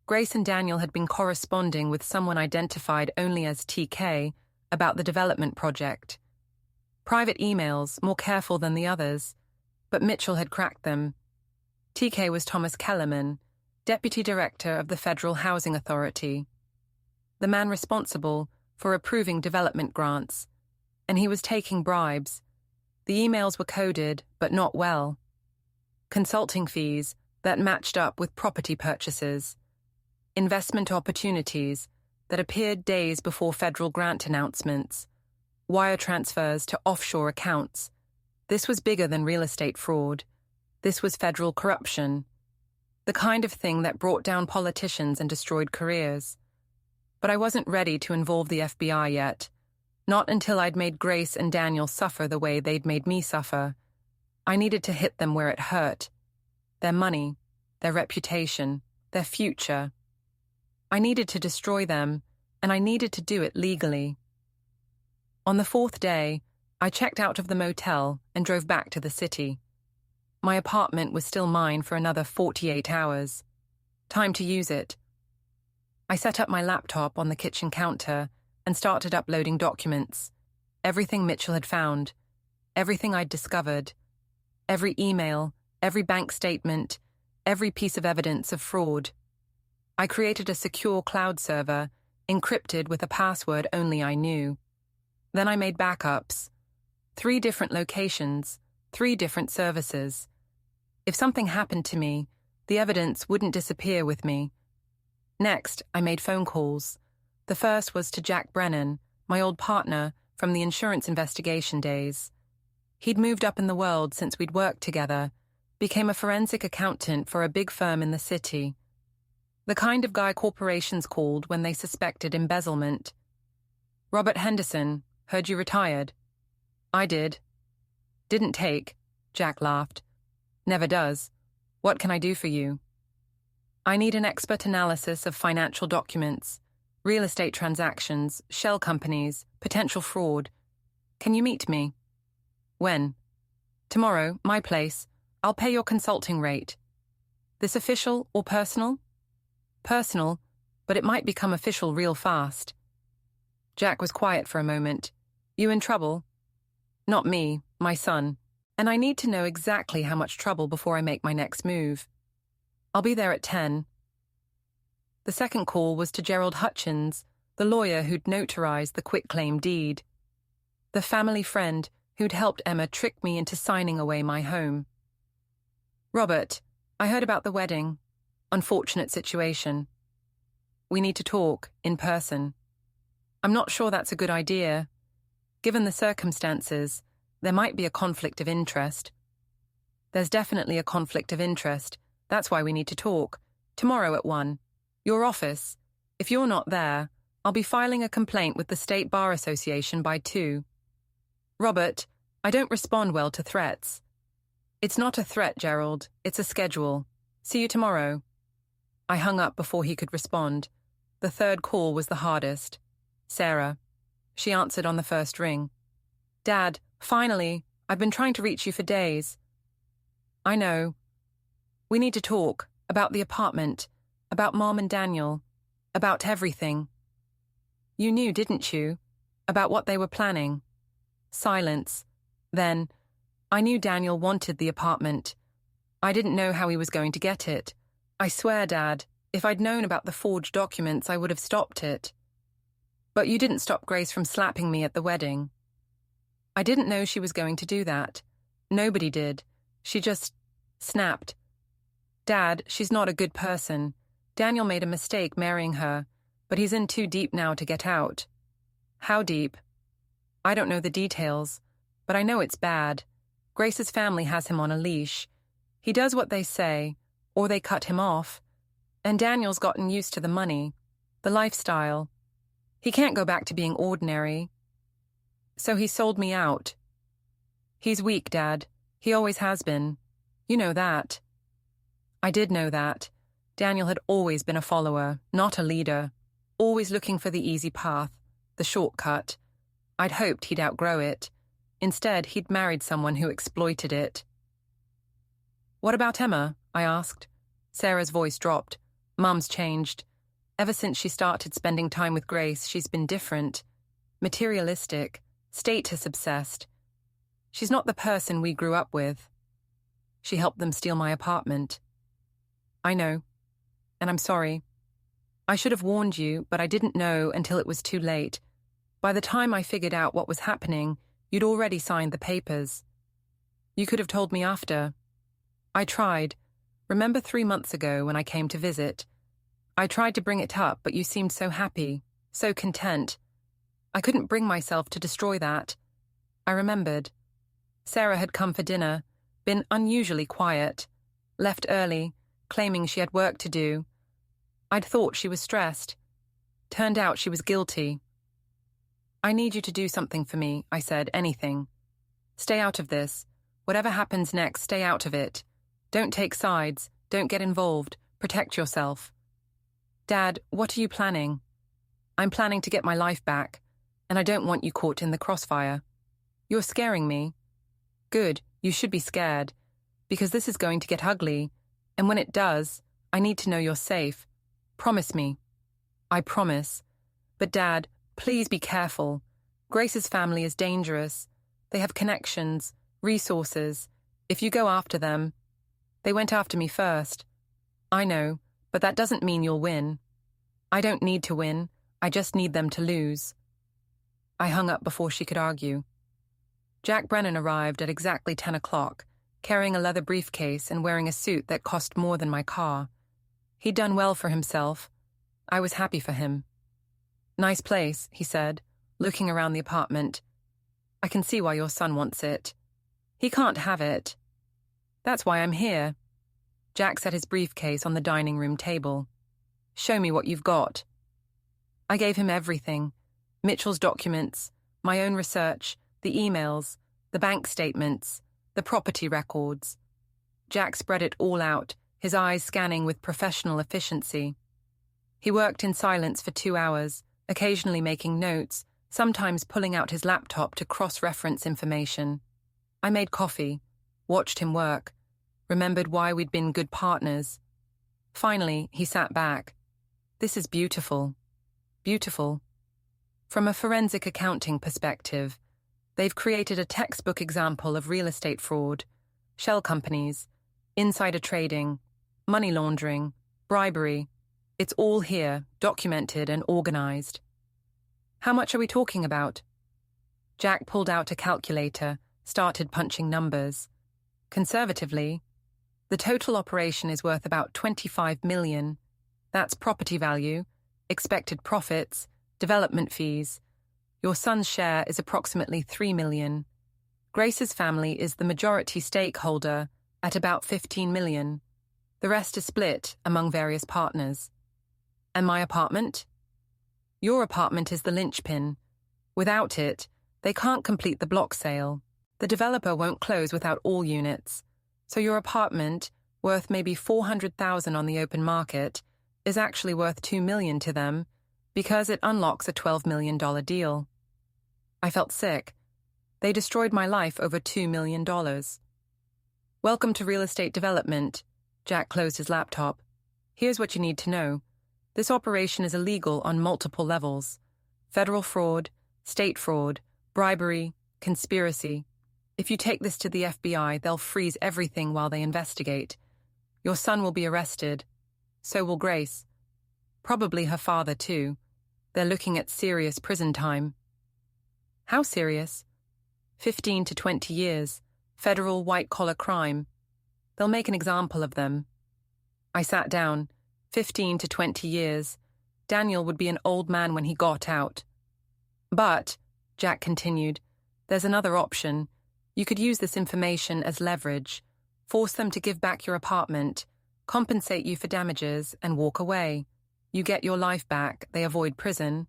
Grace and Daniel had been corresponding with someone identified only as TK about the development project. Private emails, more careful than the others, but Mitchell had cracked them. TK was Thomas Kellerman, Deputy Director of the Federal Housing Authority, the man responsible for approving development grants, and he was taking bribes. The emails were coded, but not well. Consulting fees that matched up with property purchases. Investment opportunities that appeared days before federal grant announcements. Wire transfers to offshore accounts. This was bigger than real estate fraud. This was federal corruption. The kind of thing that brought down politicians and destroyed careers. But I wasn't ready to involve the FBI yet. Not until I'd made Grace and Daniel suffer the way they'd made me suffer. I needed to hit them where it hurt. Their money, their reputation, their future. I needed to destroy them, and I needed to do it legally. On the 4th day, I checked out of the motel and drove back to the city. My apartment was still mine for another 48 hours. Time to use it. I set up my laptop on the kitchen counter and started uploading documents. Everything Mitchell had found. Everything I'd discovered. Every email, every bank statement, every piece of evidence of fraud. I created a secure cloud server, encrypted with a password only I knew. Then I made backups. 3 different locations, 3 different services. If something happened to me, the evidence wouldn't disappear with me. Next, I made phone calls. The first was to Jack Brennan, my old partner from the insurance investigation days. He'd moved up in the world since we'd worked together, became a forensic accountant for a big firm in the city. The kind of guy corporations called when they suspected embezzlement. "Robert Henderson, heard you retired." "I did." "Didn't take," Jack laughed. "Never does. What can I do for you?" "I need an expert analysis of financial documents, real estate transactions, shell companies, potential fraud. Can you meet me?" "When?" "Tomorrow, my place. I'll pay your consulting rate." "This official or personal?" "Personal, but it might become official real fast." Jack was quiet for a moment. "You in trouble?" "Not me, my son. And I need to know exactly how much trouble before I make my next move." "I'll be there at 10. The second call was to Gerald Hutchins, the lawyer who'd notarized the quitclaim deed, the family friend who'd helped Emma trick me into signing away my home. "Robert, I heard about the wedding. Unfortunate situation. We need to talk, in person. I'm not sure that's a good idea. Given the circumstances, there might be a conflict of interest." "There's definitely a conflict of interest. That's why we need to talk. Tomorrow at 1. Your office. If you're not there, I'll be filing a complaint with the State Bar Association by 2. "Robert, I don't respond well to threats." "It's not a threat, Gerald. It's a schedule. See you tomorrow." I hung up before he could respond. The third call was the hardest. Sarah. She answered on the first ring. "Dad, finally, I've been trying to reach you for days." "I know. We need to talk about the apartment, about Mom and Daniel, about everything." "You knew, didn't you, about what they were planning?" Silence. Then, "I knew Daniel wanted the apartment. I didn't know how he was going to get it. I swear, Dad, if I'd known about the forged documents, I would have stopped it." "But you didn't stop Grace from slapping me at the wedding." "I didn't know she was going to do that. Nobody did. She just snapped." "Dad, she's not a good person. Daniel made a mistake marrying her, but he's in too deep now to get out." "How deep?" "I don't know the details, but I know it's bad. Grace's family has him on a leash. He does what they say, or they cut him off. And Daniel's gotten used to the money, the lifestyle. He can't go back to being ordinary. So he sold me out." "He's weak, Dad. He always has been. You know that." I did know that. Daniel had always been a follower, not a leader, always looking for the easy path, the shortcut. I'd hoped he'd outgrow it. Instead, he'd married someone who exploited it. "What about Emma?" I asked. Sarah's voice dropped. "Mum's changed. Ever since she started spending time with Grace, she's been different. Materialistic, status-obsessed. She's not the person we grew up with. She helped them steal my apartment." "I know. And I'm sorry. I should have warned you, but I didn't know until it was too late. By the time I figured out what was happening, you'd already signed the papers. You could have told me after. I tried. Remember 3 months ago when I came to visit? I tried to bring it up, but you seemed so happy, so content. I couldn't bring myself to destroy that. I remembered. Sarah had come for dinner, been unusually quiet, left early, claiming she had work to do. I'd thought she was stressed. Turned out she was guilty. "I need you to do something for me," I said, "anything. Stay out of this. Whatever happens next, stay out of it. Don't take sides, don't get involved, protect yourself." "Dad, what are you planning?" "I'm planning to get my life back, and I don't want you caught in the crossfire." "You're scaring me." "Good, you should be scared, because this is going to get ugly, and when it does, I need to know you're safe. Promise me." "I promise. But Dad, please be careful. Grace's family is dangerous. They have connections, resources. If you go after them..." "They went after me first." "I know, but that doesn't mean you'll win." "I don't need to win. I just need them to lose." I hung up before she could argue. Jack Brennan arrived at exactly 10 o'clock, carrying a leather briefcase and wearing a suit that cost more than my car. He'd done well for himself. I was happy for him. "Nice place," he said, looking around the apartment. "I can see why your son wants it. He can't have it." "That's why I'm here." Jack set his briefcase on the dining room table. "Show me what you've got." I gave him everything. Mitchell's documents, my own research, the emails, the bank statements, the property records. Jack spread it all out, his eyes scanning with professional efficiency. He worked in silence for 2 hours, occasionally making notes, sometimes pulling out his laptop to cross-reference information. I made coffee, watched him work, remembered why we'd been good partners. Finally, he sat back. "This is beautiful. Beautiful. From a forensic accounting perspective, they've created a textbook example of real estate fraud, shell companies, insider trading, money laundering, bribery. It's all here, documented and organized." How much are we talking about? Jack pulled out a calculator, started punching numbers. Conservatively, the total operation is worth about $25 million. That's property value, expected profits, development fees. Your son's share is approximately $3 million. Grace's family is the majority stakeholder at about $15 million. The rest is split among various partners. And my apartment? Your apartment is the linchpin. Without it, they can't complete the block sale. The developer won't close without all units. So your apartment, worth maybe $400,000 on the open market, is actually worth $2 million to them because it unlocks a $12 million deal. I felt sick. They destroyed my life over $2 million. Welcome to real estate development. Jack closed his laptop. Here's what you need to know. This operation is illegal on multiple levels. Federal fraud, state fraud, bribery, conspiracy. If you take this to the FBI, they'll freeze everything while they investigate. Your son will be arrested. So will Grace. Probably her father, too. They're looking at serious prison time. How serious? 15 to 20 years. Federal white-collar crime. They'll make an example of them. I sat down. 15 to 20 years. Daniel would be an old man when he got out. But, Jack continued, there's another option. You could use this information as leverage. Force them to give back your apartment, compensate you for damages, and walk away. You get your life back, they avoid prison.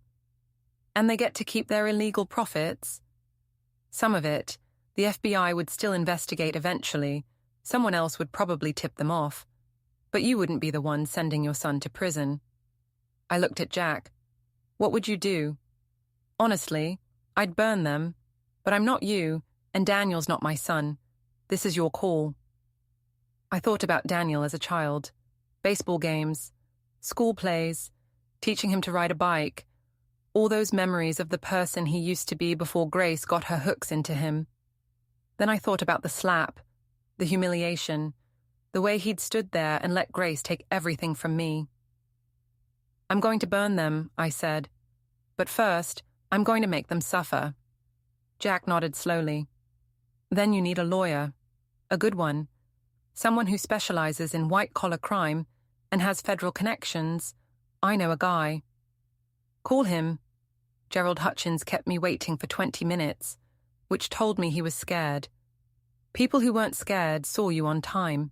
And they get to keep their illegal profits. Some of it. The FBI would still investigate eventually. Someone else would probably tip them off. But you wouldn't be the one sending your son to prison. I looked at Jack. What would you do? Honestly, I'd burn them. But I'm not you, and Daniel's not my son. This is your call. I thought about Daniel as a child. Baseball games, school plays, teaching him to ride a bike. All those memories of the person he used to be before Grace got her hooks into him. Then I thought about the slap, the humiliation, the way he'd stood there and let Grace take everything from me. I'm going to burn them, I said. But first, I'm going to make them suffer. Jack nodded slowly. Then you need a lawyer. A good one. Someone who specializes in white-collar crime and has federal connections. I know a guy. Call him. Gerald Hutchins kept me waiting for 20 minutes, which told me he was scared. People who weren't scared saw you on time.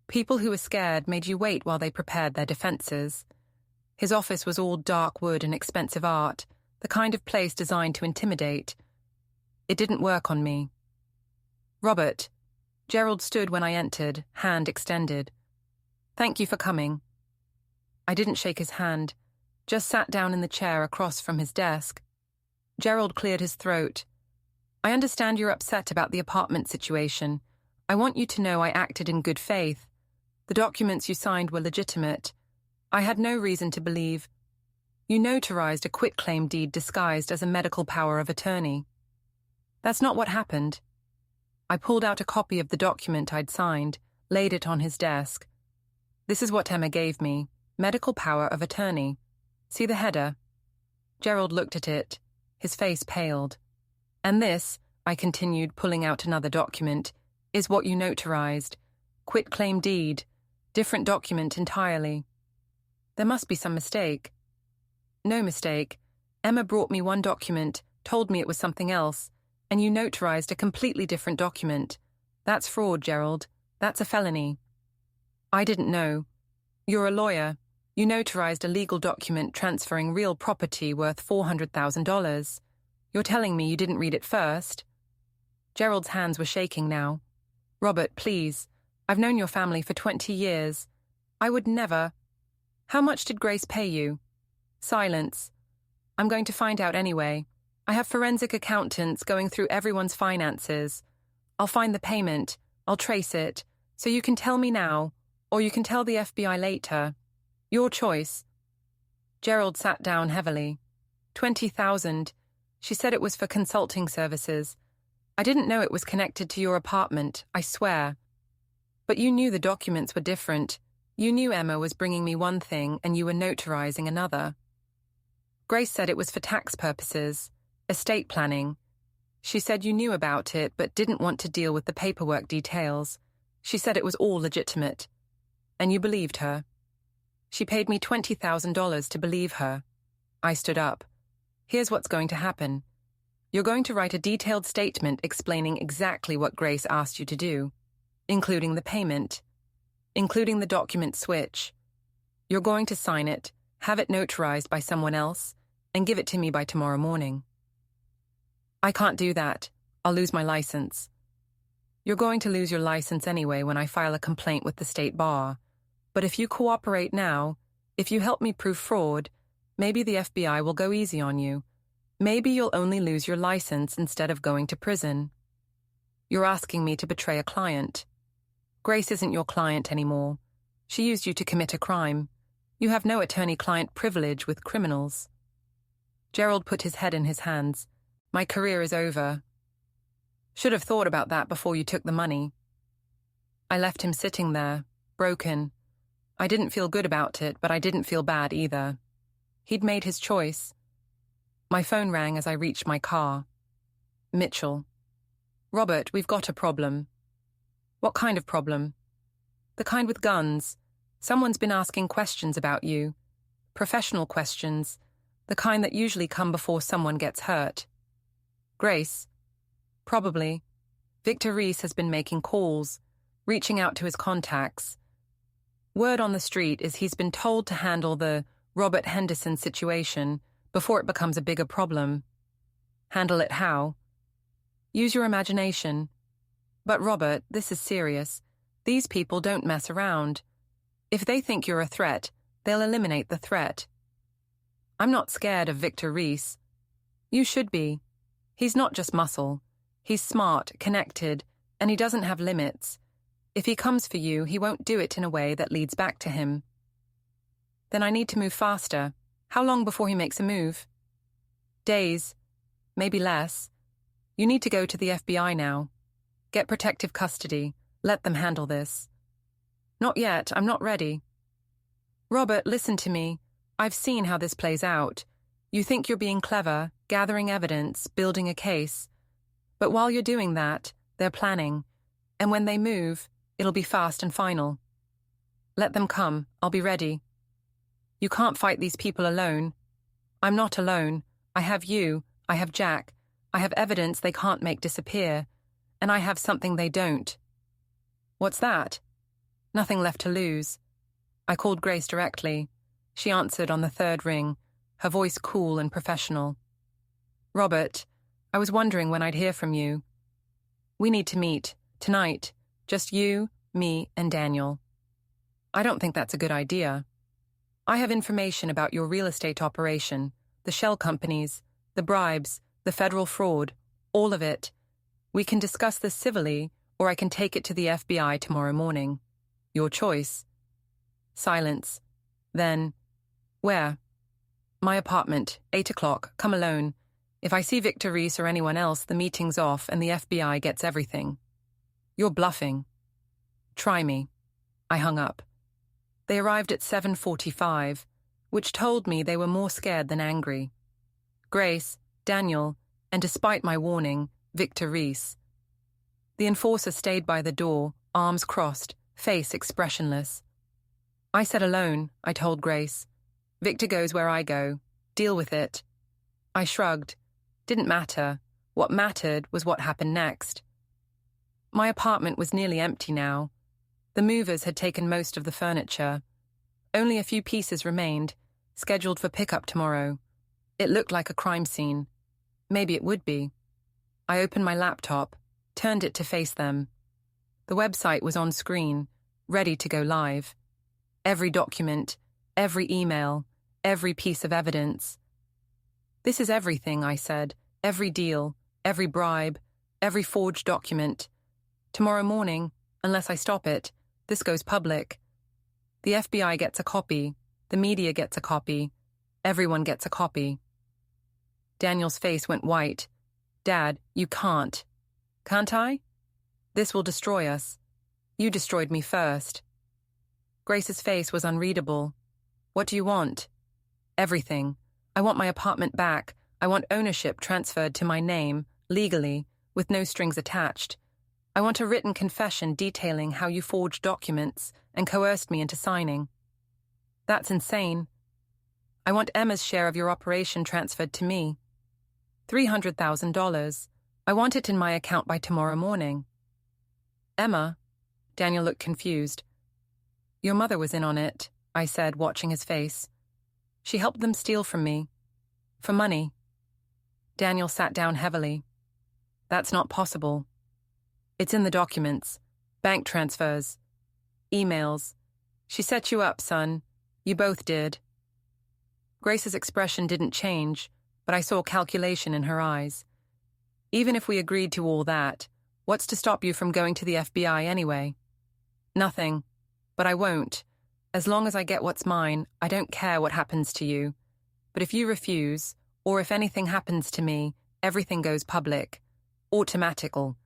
People who were scared made you wait while they prepared their defenses. His office was all dark wood and expensive art, the kind of place designed to intimidate. It didn't work on me. Robert. Gerald stood when I entered, hand extended. Thank you for coming. I didn't shake his hand, just sat down in the chair across from his desk. Gerald cleared his throat. I understand you're upset about the apartment situation. I want you to know I acted in good faith. The documents you signed were legitimate. I had no reason to believe. You notarized a quitclaim deed disguised as a medical power of attorney. That's not what happened. I pulled out a copy of the document I'd signed, laid it on his desk. This is what Emma gave me, medical power of attorney. See the header? Gerald looked at it. His face paled. And this, I continued, pulling out another document, is what you notarized. Quitclaim deed. Different document entirely. There must be some mistake. No mistake. Emma brought me one document, told me it was something else, and you notarized a completely different document. That's fraud, Gerald. That's a felony. I didn't know. You're a lawyer. You notarized a legal document transferring real property worth $400,000. You're telling me you didn't read it first? Gerald's hands were shaking now. Robert, please. I've known your family for 20 years. I would never. How much did Grace pay you? Silence. I'm going to find out anyway. I have forensic accountants going through everyone's finances. I'll find the payment. I'll trace it. So you can tell me now, or you can tell the FBI later. Your choice. Gerald sat down heavily. 20,000. She said it was for consulting services. I didn't know it was connected to your apartment, I swear. But you knew the documents were different. You knew Emma was bringing me one thing and you were notarizing another. Grace said it was for tax purposes, estate planning. She said you knew about it but didn't want to deal with the paperwork details. She said it was all legitimate. And you believed her. She paid me $20,000 to believe her. I stood up. Here's what's going to happen. You're going to write a detailed statement explaining exactly what Grace asked you to do, including the payment, including the document switch. You're going to sign it, have it notarized by someone else, and give it to me by tomorrow morning. I can't do that. I'll lose my license. You're going to lose your license anyway when I file a complaint with the state bar. But if you cooperate now, if you help me prove fraud, maybe the FBI will go easy on you. Maybe you'll only lose your license instead of going to prison. You're asking me to betray a client. Grace isn't your client anymore. She used you to commit a crime. You have no attorney-client privilege with criminals. Gerald put his head in his hands. My career is over. Should have thought about that before you took the money. I left him sitting there, broken. I didn't feel good about it, but I didn't feel bad either. He'd made his choice. My phone rang as I reached my car. Mitchell. Robert, we've got a problem. What kind of problem? The kind with guns. Someone's been asking questions about you. Professional questions. The kind that usually come before someone gets hurt. Grace? Probably. Victor Reese has been making calls, reaching out to his contacts. Word on the street is he's been told to handle the Robert Henderson situation before it becomes a bigger problem. Handle it how? Use your imagination. But Robert, this is serious. These people don't mess around. If they think you're a threat, they'll eliminate the threat. I'm not scared of Victor Reese. You should be. He's not just muscle. He's smart, connected, and he doesn't have limits. If he comes for you, he won't do it in a way that leads back to him. Then I need to move faster. How long before he makes a move? Days. Maybe less. You need to go to the FBI now. Get protective custody. Let them handle this. Not yet. I'm not ready. Robert, listen to me. I've seen how this plays out. You think you're being clever, gathering evidence, building a case. But while you're doing that, they're planning. And when they move, it'll be fast and final. Let them come. I'll be ready. You can't fight these people alone. I'm not alone. I have you. I have Jack. I have evidence they can't make disappear. And I have something they don't. What's that? Nothing left to lose. I called Grace directly. She answered on the third ring, her voice cool and professional. Robert, I was wondering when I'd hear from you. We need to meet, tonight. Just you, me, and Daniel. I don't think that's a good idea. I have information about your real estate operation, the shell companies, the bribes, the federal fraud, all of it. We can discuss this civilly, or I can take it to the FBI tomorrow morning. Your choice. Silence. Then, where? My apartment, 8 o'clock, come alone. If I see Victor Reese or anyone else, the meeting's off and the FBI gets everything. You're bluffing. Try me. I hung up. They arrived at 7:45, which told me they were more scared than angry. Grace, Daniel, and despite my warning, Victor Reese. The enforcer stayed by the door, arms crossed, face expressionless. I said alone, I told Grace. Victor goes where I go. Deal with it. I shrugged. Didn't matter. What mattered was what happened next. My apartment was nearly empty now. The movers had taken most of the furniture. Only a few pieces remained, scheduled for pickup tomorrow. It looked like a crime scene. Maybe it would be. I opened my laptop, turned it to face them. The website was on screen, ready to go live. Every document, every email, every piece of evidence. This is everything, I said. Every deal, every bribe, every forged document. Tomorrow morning, unless I stop it, this goes public. The FBI gets a copy. The media gets a copy. Everyone gets a copy. Daniel's face went white. Dad, you can't. Can't I? This will destroy us. You destroyed me first. Grace's face was unreadable. What do you want? Everything. I want my apartment back. I want ownership transferred to my name, legally, with no strings attached. I want a written confession detailing how you forged documents and coerced me into signing. That's insane. I want Emma's share of your operation transferred to me. $300,000. I want it in my account by tomorrow morning. Emma? Daniel looked confused. Your mother was in on it, I said, watching his face. She helped them steal from me. For money. Daniel sat down heavily. That's not possible. It's in the documents. Bank transfers. Emails. She set you up, son. You both did. Grace's expression didn't change, but I saw calculation in her eyes. Even if we agreed to all that, what's to stop you from going to the FBI anyway? Nothing. But I won't. As long as I get what's mine, I don't care what happens to you. But if you refuse, or if anything happens to me, everything goes public. Automatical.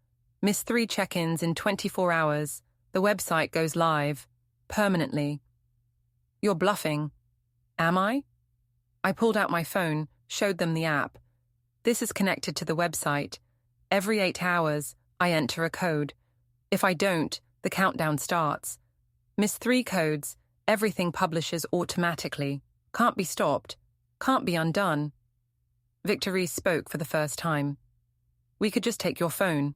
Miss 3 check-ins in 24 hours. The website goes live. Permanently. You're bluffing. Am I? I pulled out my phone, showed them the app. This is connected to the website. Every 8 hours, I enter a code. If I don't, the countdown starts. Miss 3 codes, everything publishes automatically. Can't be stopped. Can't be undone. Victor Reese spoke for the first time. We could just take your phone.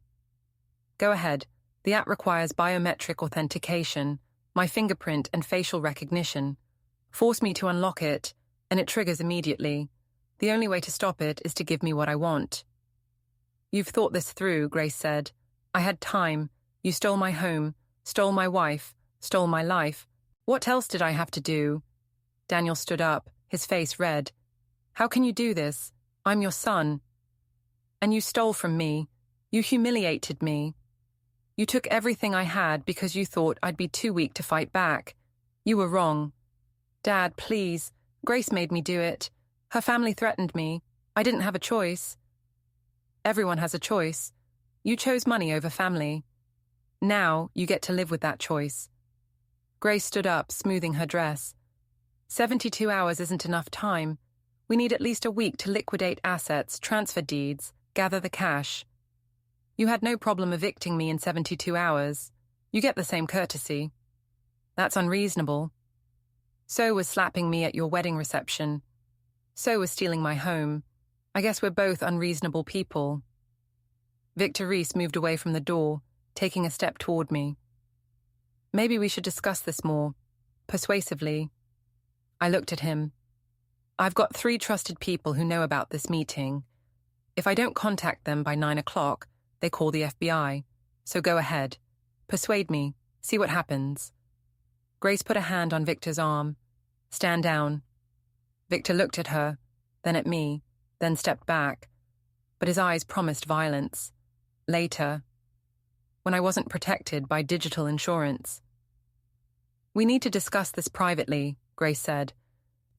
Go ahead. The app requires biometric authentication, my fingerprint and facial recognition. Force me to unlock it, and it triggers immediately. The only way to stop it is to give me what I want. You've thought this through, Grace said. I had time. You stole my home, stole my wife, stole my life. What else did I have to do? Daniel stood up, his face red. How can you do this? I'm your son. And you stole from me. You humiliated me. You took everything I had because you thought I'd be too weak to fight back. You were wrong. Dad, please. Grace made me do it. Her family threatened me. I didn't have a choice. Everyone has a choice. You chose money over family. Now you get to live with that choice. Grace stood up, smoothing her dress. 72 hours isn't enough time. We need at least a week to liquidate assets, transfer deeds, gather the cash. You had no problem evicting me in 72 hours. You get the same courtesy. That's unreasonable. So was slapping me at your wedding reception. So was stealing my home. I guess we're both unreasonable people. Victor Reese moved away from the door, taking a step toward me. Maybe we should discuss this more, persuasively. I looked at him. I've got 3 trusted people who know about this meeting. If I don't contact them by 9 o'clock, they call the FBI. So go ahead. Persuade me. See what happens. Grace put a hand on Victor's arm. Stand down. Victor looked at her, then at me, then stepped back. But his eyes promised violence. Later, when I wasn't protected by digital insurance. We need to discuss this privately, Grace said.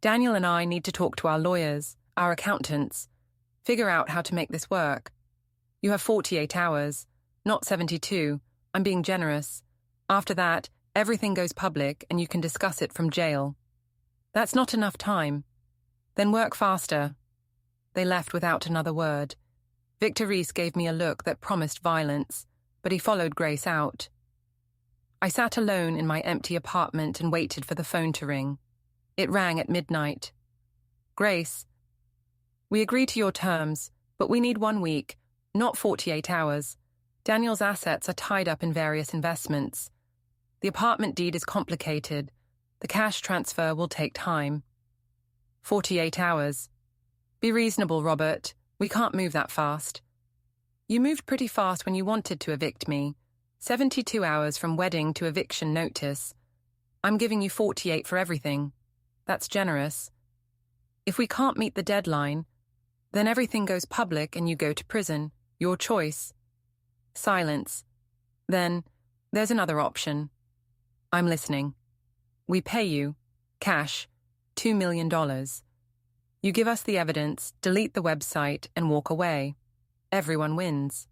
Daniel and I need to talk to our lawyers, our accountants, figure out how to make this work. You have 48 hours, not 72. I'm being generous. After that, everything goes public and you can discuss it from jail. That's not enough time. Then work faster. They left without another word. Victor Reese gave me a look that promised violence, but he followed Grace out. I sat alone in my empty apartment and waited for the phone to ring. It rang at midnight. Grace, we agree to your terms, but we need 1 week, not 48 hours. Daniel's assets are tied up in various investments. The apartment deed is complicated. The cash transfer will take time. 48 hours. Be reasonable, Robert. We can't move that fast. You moved pretty fast when you wanted to evict me. 72 hours from wedding to eviction notice. I'm giving you 48 for everything. That's generous. If we can't meet the deadline, then everything goes public and you go to prison. Your choice. Silence. Then, there's another option. I'm listening. We pay you, cash, $2 million. You give us the evidence, delete the website, and walk away. Everyone wins.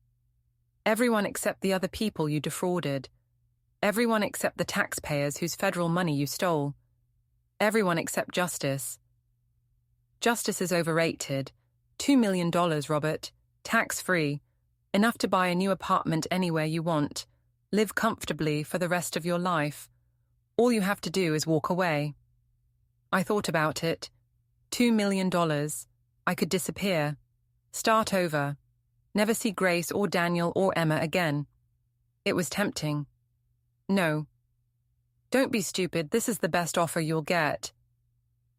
Everyone except the other people you defrauded. Everyone except the taxpayers whose federal money you stole. Everyone except justice. Justice is overrated. $2 million, Robert. Tax-free. Enough to buy a new apartment anywhere you want. Live comfortably for the rest of your life. All you have to do is walk away. I thought about it. $2 million. I could disappear. Start over. Never see Grace or Daniel or Emma again. It was tempting. No. Don't be stupid. This is the best offer you'll get.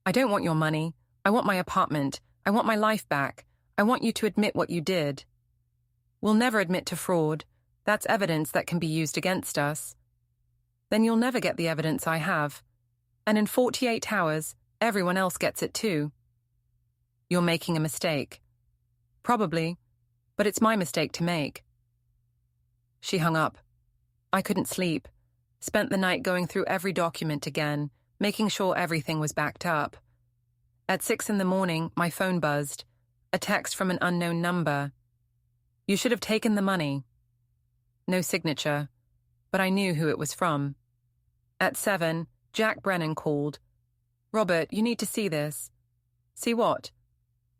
I don't want your money. I want my apartment. I want my life back. I want you to admit what you did. We'll never admit to fraud. That's evidence that can be used against us. Then you'll never get the evidence I have. And in 48 hours, everyone else gets it too. You're making a mistake. Probably, but it's my mistake to make. She hung up. I couldn't sleep. Spent the night going through every document again, making sure everything was backed up. At 6 a.m, my phone buzzed. A text from an unknown number. You should have taken the money. No signature, but I knew who it was from. At 7, Jack Brennan called. Robert, you need to see this. See what?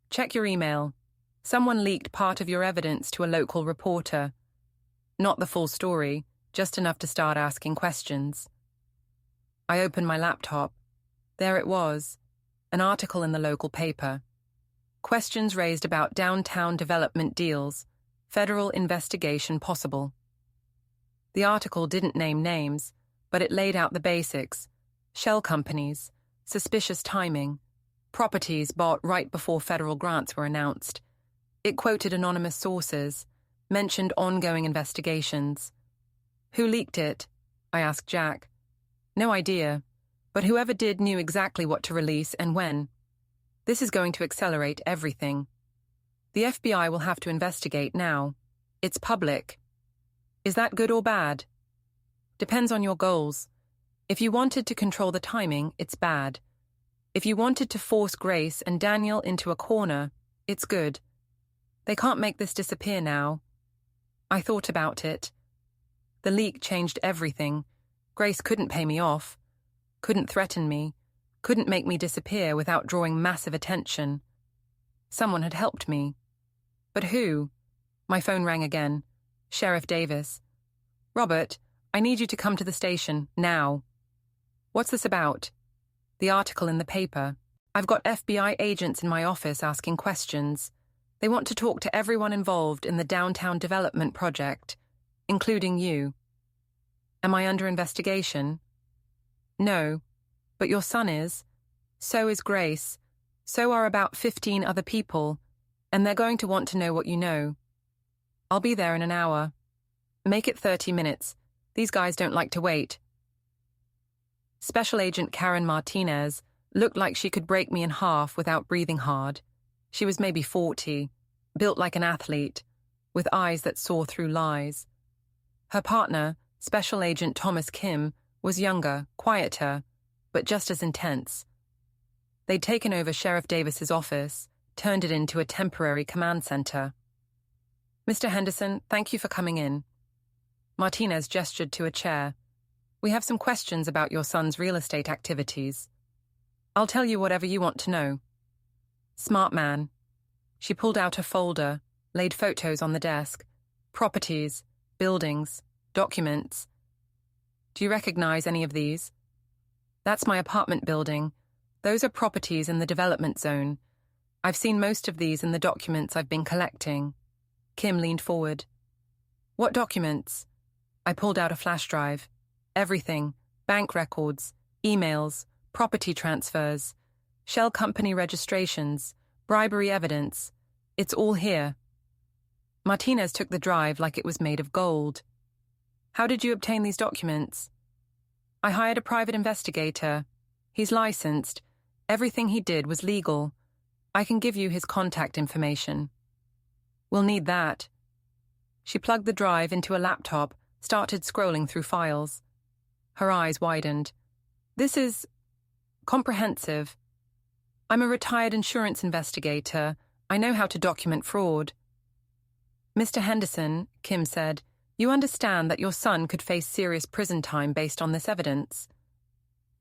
Check your email. Someone leaked part of your evidence to a local reporter. Not the full story, just enough to start asking questions. I opened my laptop. There it was, an article in the local paper. Questions raised about downtown development deals. Federal investigation possible. The article didn't name names, but it laid out the basics. Shell companies, suspicious timing, properties bought right before federal grants were announced. It quoted anonymous sources, mentioned ongoing investigations. Who leaked it? I asked Jack. No idea, but whoever did knew exactly what to release and when. This is going to accelerate everything. The FBI will have to investigate now. It's public. Is that good or bad? Depends on your goals. If you wanted to control the timing, it's bad. If you wanted to force Grace and Daniel into a corner, it's good. They can't make this disappear now. I thought about it. The leak changed everything. Grace couldn't pay me off, couldn't threaten me, couldn't make me disappear without drawing massive attention. Someone had helped me. But who? My phone rang again. Sheriff Davis. Robert, I need you to come to the station, now. What's this about? The article in the paper. I've got FBI agents in my office asking questions. They want to talk to everyone involved in the downtown development project, including you. Am I under investigation? No, but your son is. So is Grace. So are about 15 other people, and they're going to want to know what you know. I'll be there in an hour. Make it 30 minutes. These guys don't like to wait. Special Agent Karen Martinez looked like she could break me in half without breathing hard. She was maybe 40, built like an athlete, with eyes that saw through lies. Her partner, Special Agent Thomas Kim, was younger, quieter, but just as intense. They'd taken over Sheriff Davis's office, turned it into a temporary command center. Mr. Henderson, thank you for coming in. Martinez gestured to a chair. We have some questions about your son's real estate activities. I'll tell you whatever you want to know. Smart man. She pulled out a folder, laid photos on the desk. Properties, buildings, documents. Do you recognize any of these? That's my apartment building. Those are properties in the development zone. I've seen most of these in the documents I've been collecting. Kim leaned forward. What documents? I pulled out a flash drive. Everything. Bank records, emails, property transfers, shell company registrations, bribery evidence. It's all here. Martinez took the drive like it was made of gold. How did you obtain these documents? I hired a private investigator. He's licensed. Everything he did was legal. I can give you his contact information. We'll need that. She plugged the drive into a laptop, started scrolling through files. Her eyes widened. This is comprehensive. I'm a retired insurance investigator. I know how to document fraud. Mr. Henderson, Kim said, you understand that your son could face serious prison time based on this evidence?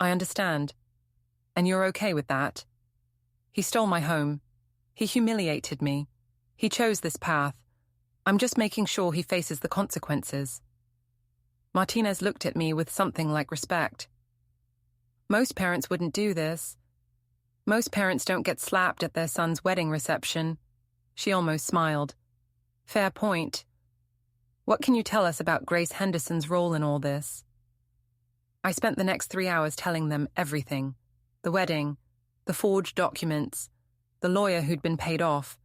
I understand. And you're okay with that? He stole my home. He humiliated me. He chose this path. I'm just making sure he faces the consequences. Martinez looked at me with something like respect. Most parents wouldn't do this. Most parents don't get slapped at their son's wedding reception. She almost smiled. Fair point. What can you tell us about Grace Henderson's role in all this? I spent the next 3 hours telling them everything. The wedding, the forged documents, the lawyer who'd been paid off,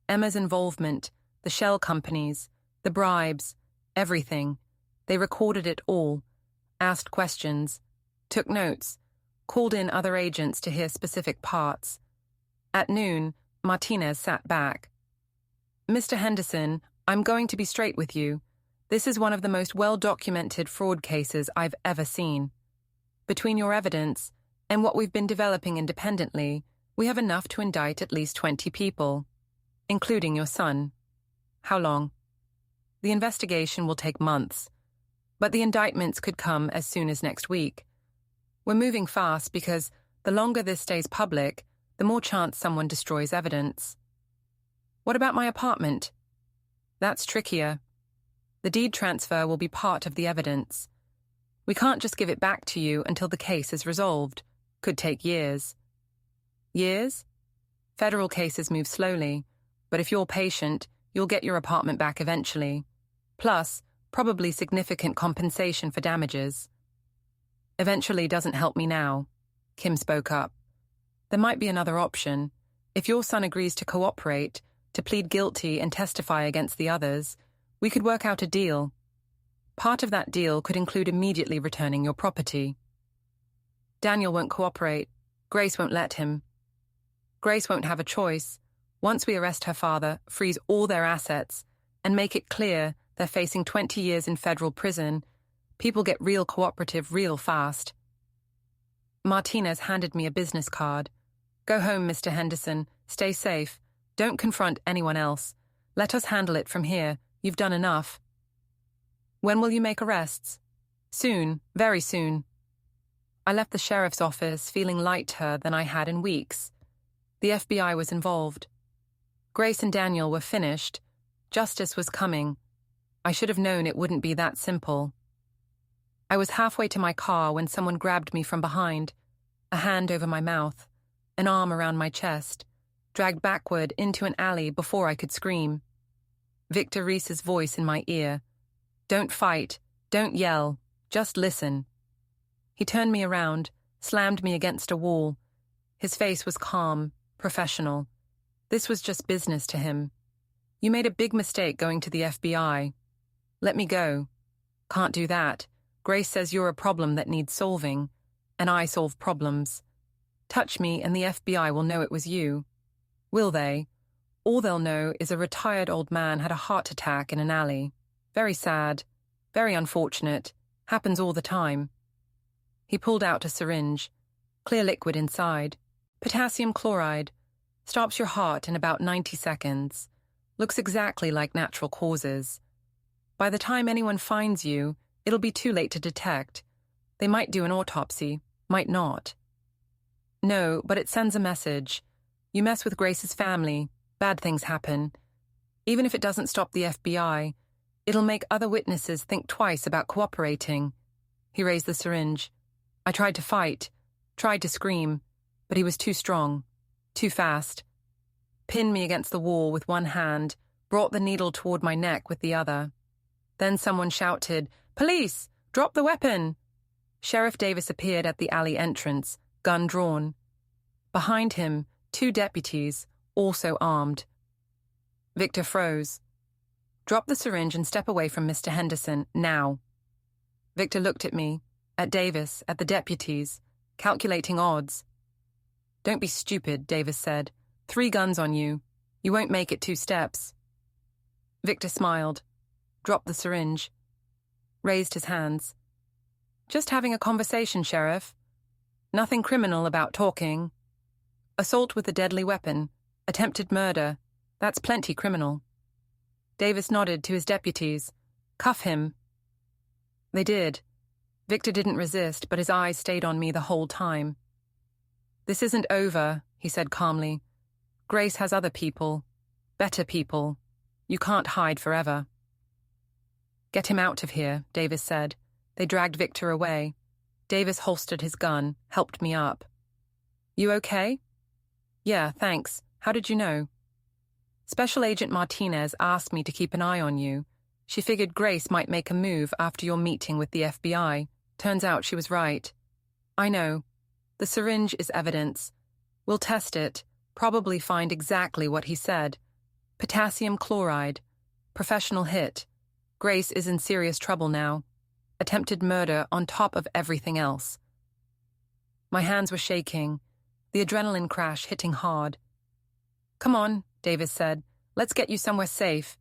Emma's involvement, the shell companies, the bribes, everything. They recorded it all, asked questions, took notes, called in other agents to hear specific parts. At noon, Martinez sat back. Mr. Henderson, I'm going to be straight with you. This is one of the most well-documented fraud cases I've ever seen. Between your evidence and what we've been developing independently, we have enough to indict at least 20 people, including your son. How long? The investigation will take months, but the indictments could come as soon as next week. We're moving fast because the longer this stays public, the more chance someone destroys evidence. What about my apartment? That's trickier. The deed transfer will be part of the evidence. We can't just give it back to you until the case is resolved. Could take years. Years? Federal cases move slowly, but if you're patient, you'll get your apartment back eventually. Plus, probably significant compensation for damages. Eventually doesn't help me now, Kim spoke up. There might be another option. If your son agrees to cooperate, to plead guilty and testify against the others, we could work out a deal. Part of that deal could include immediately returning your property. Daniel won't cooperate. Grace won't let him. Grace won't have a choice. Once we arrest her father, freeze all their assets, and make it clear they're facing 20 years in federal prison, people get real cooperative real fast. Martinez handed me a business card. Go home, Mr. Henderson. Stay safe. Don't confront anyone else. Let us handle it from here. You've done enough. When will you make arrests? Soon, very soon. I left the sheriff's office feeling lighter than I had in weeks. The FBI was involved. Grace and Daniel were finished. Justice was coming. I should have known it wouldn't be that simple. I was halfway to my car when someone grabbed me from behind, a hand over my mouth, an arm around my chest, dragged backward into an alley before I could scream. Victor Reese's voice in my ear. Don't fight. Don't yell. Just listen. He turned me around, slammed me against a wall. His face was calm, professional. This was just business to him. You made a big mistake going to the FBI. Let me go. Can't do that. Grace says you're a problem that needs solving, and I solve problems. Touch me and the FBI will know it was you. Will they? All they'll know is a retired old man had a heart attack in an alley. Very sad. Very unfortunate. Happens all the time. He pulled out a syringe. Clear liquid inside. Potassium chloride. Stops your heart in about 90 seconds. Looks exactly like natural causes. By the time anyone finds you, it'll be too late to detect. They might do an autopsy, might not. No, but it sends a message. You mess with Grace's family, bad things happen. Even if it doesn't stop the FBI, it'll make other witnesses think twice about cooperating. He raised the syringe. I tried to fight, tried to scream, but he was too strong, too fast. Pinned me against the wall with one hand, brought the needle toward my neck with the other. Then someone shouted, "Police! Drop the weapon!" Sheriff Davis appeared at the alley entrance, gun drawn. Behind him, 2 deputies, also armed. Victor froze. Drop the syringe and step away from Mr. Henderson, now. Victor looked at me, at Davis, at the deputies, calculating odds. Don't be stupid, Davis said. 3 guns on you. You won't make it 2 steps. Victor smiled, dropped the syringe, raised his hands. Just having a conversation, Sheriff. Nothing criminal about talking. Assault with a deadly weapon, attempted murder, that's plenty criminal. Davis nodded to his deputies. Cuff him. They did. Victor didn't resist, but his eyes stayed on me the whole time. This isn't over, he said calmly. Grace has other people. Better people. You can't hide forever. Get him out of here, Davis said. They dragged Victor away. Davis holstered his gun, helped me up. You okay? Yeah, thanks. How did you know? Special Agent Martinez asked me to keep an eye on you. She figured Grace might make a move after your meeting with the FBI. Turns out she was right. I know. The syringe is evidence. We'll test it, probably find exactly what he said. Potassium chloride. Professional hit. Grace is in serious trouble now. Attempted murder on top of everything else. My hands were shaking, the adrenaline crash hitting hard. Come on, Davis said. Let's get you somewhere safe.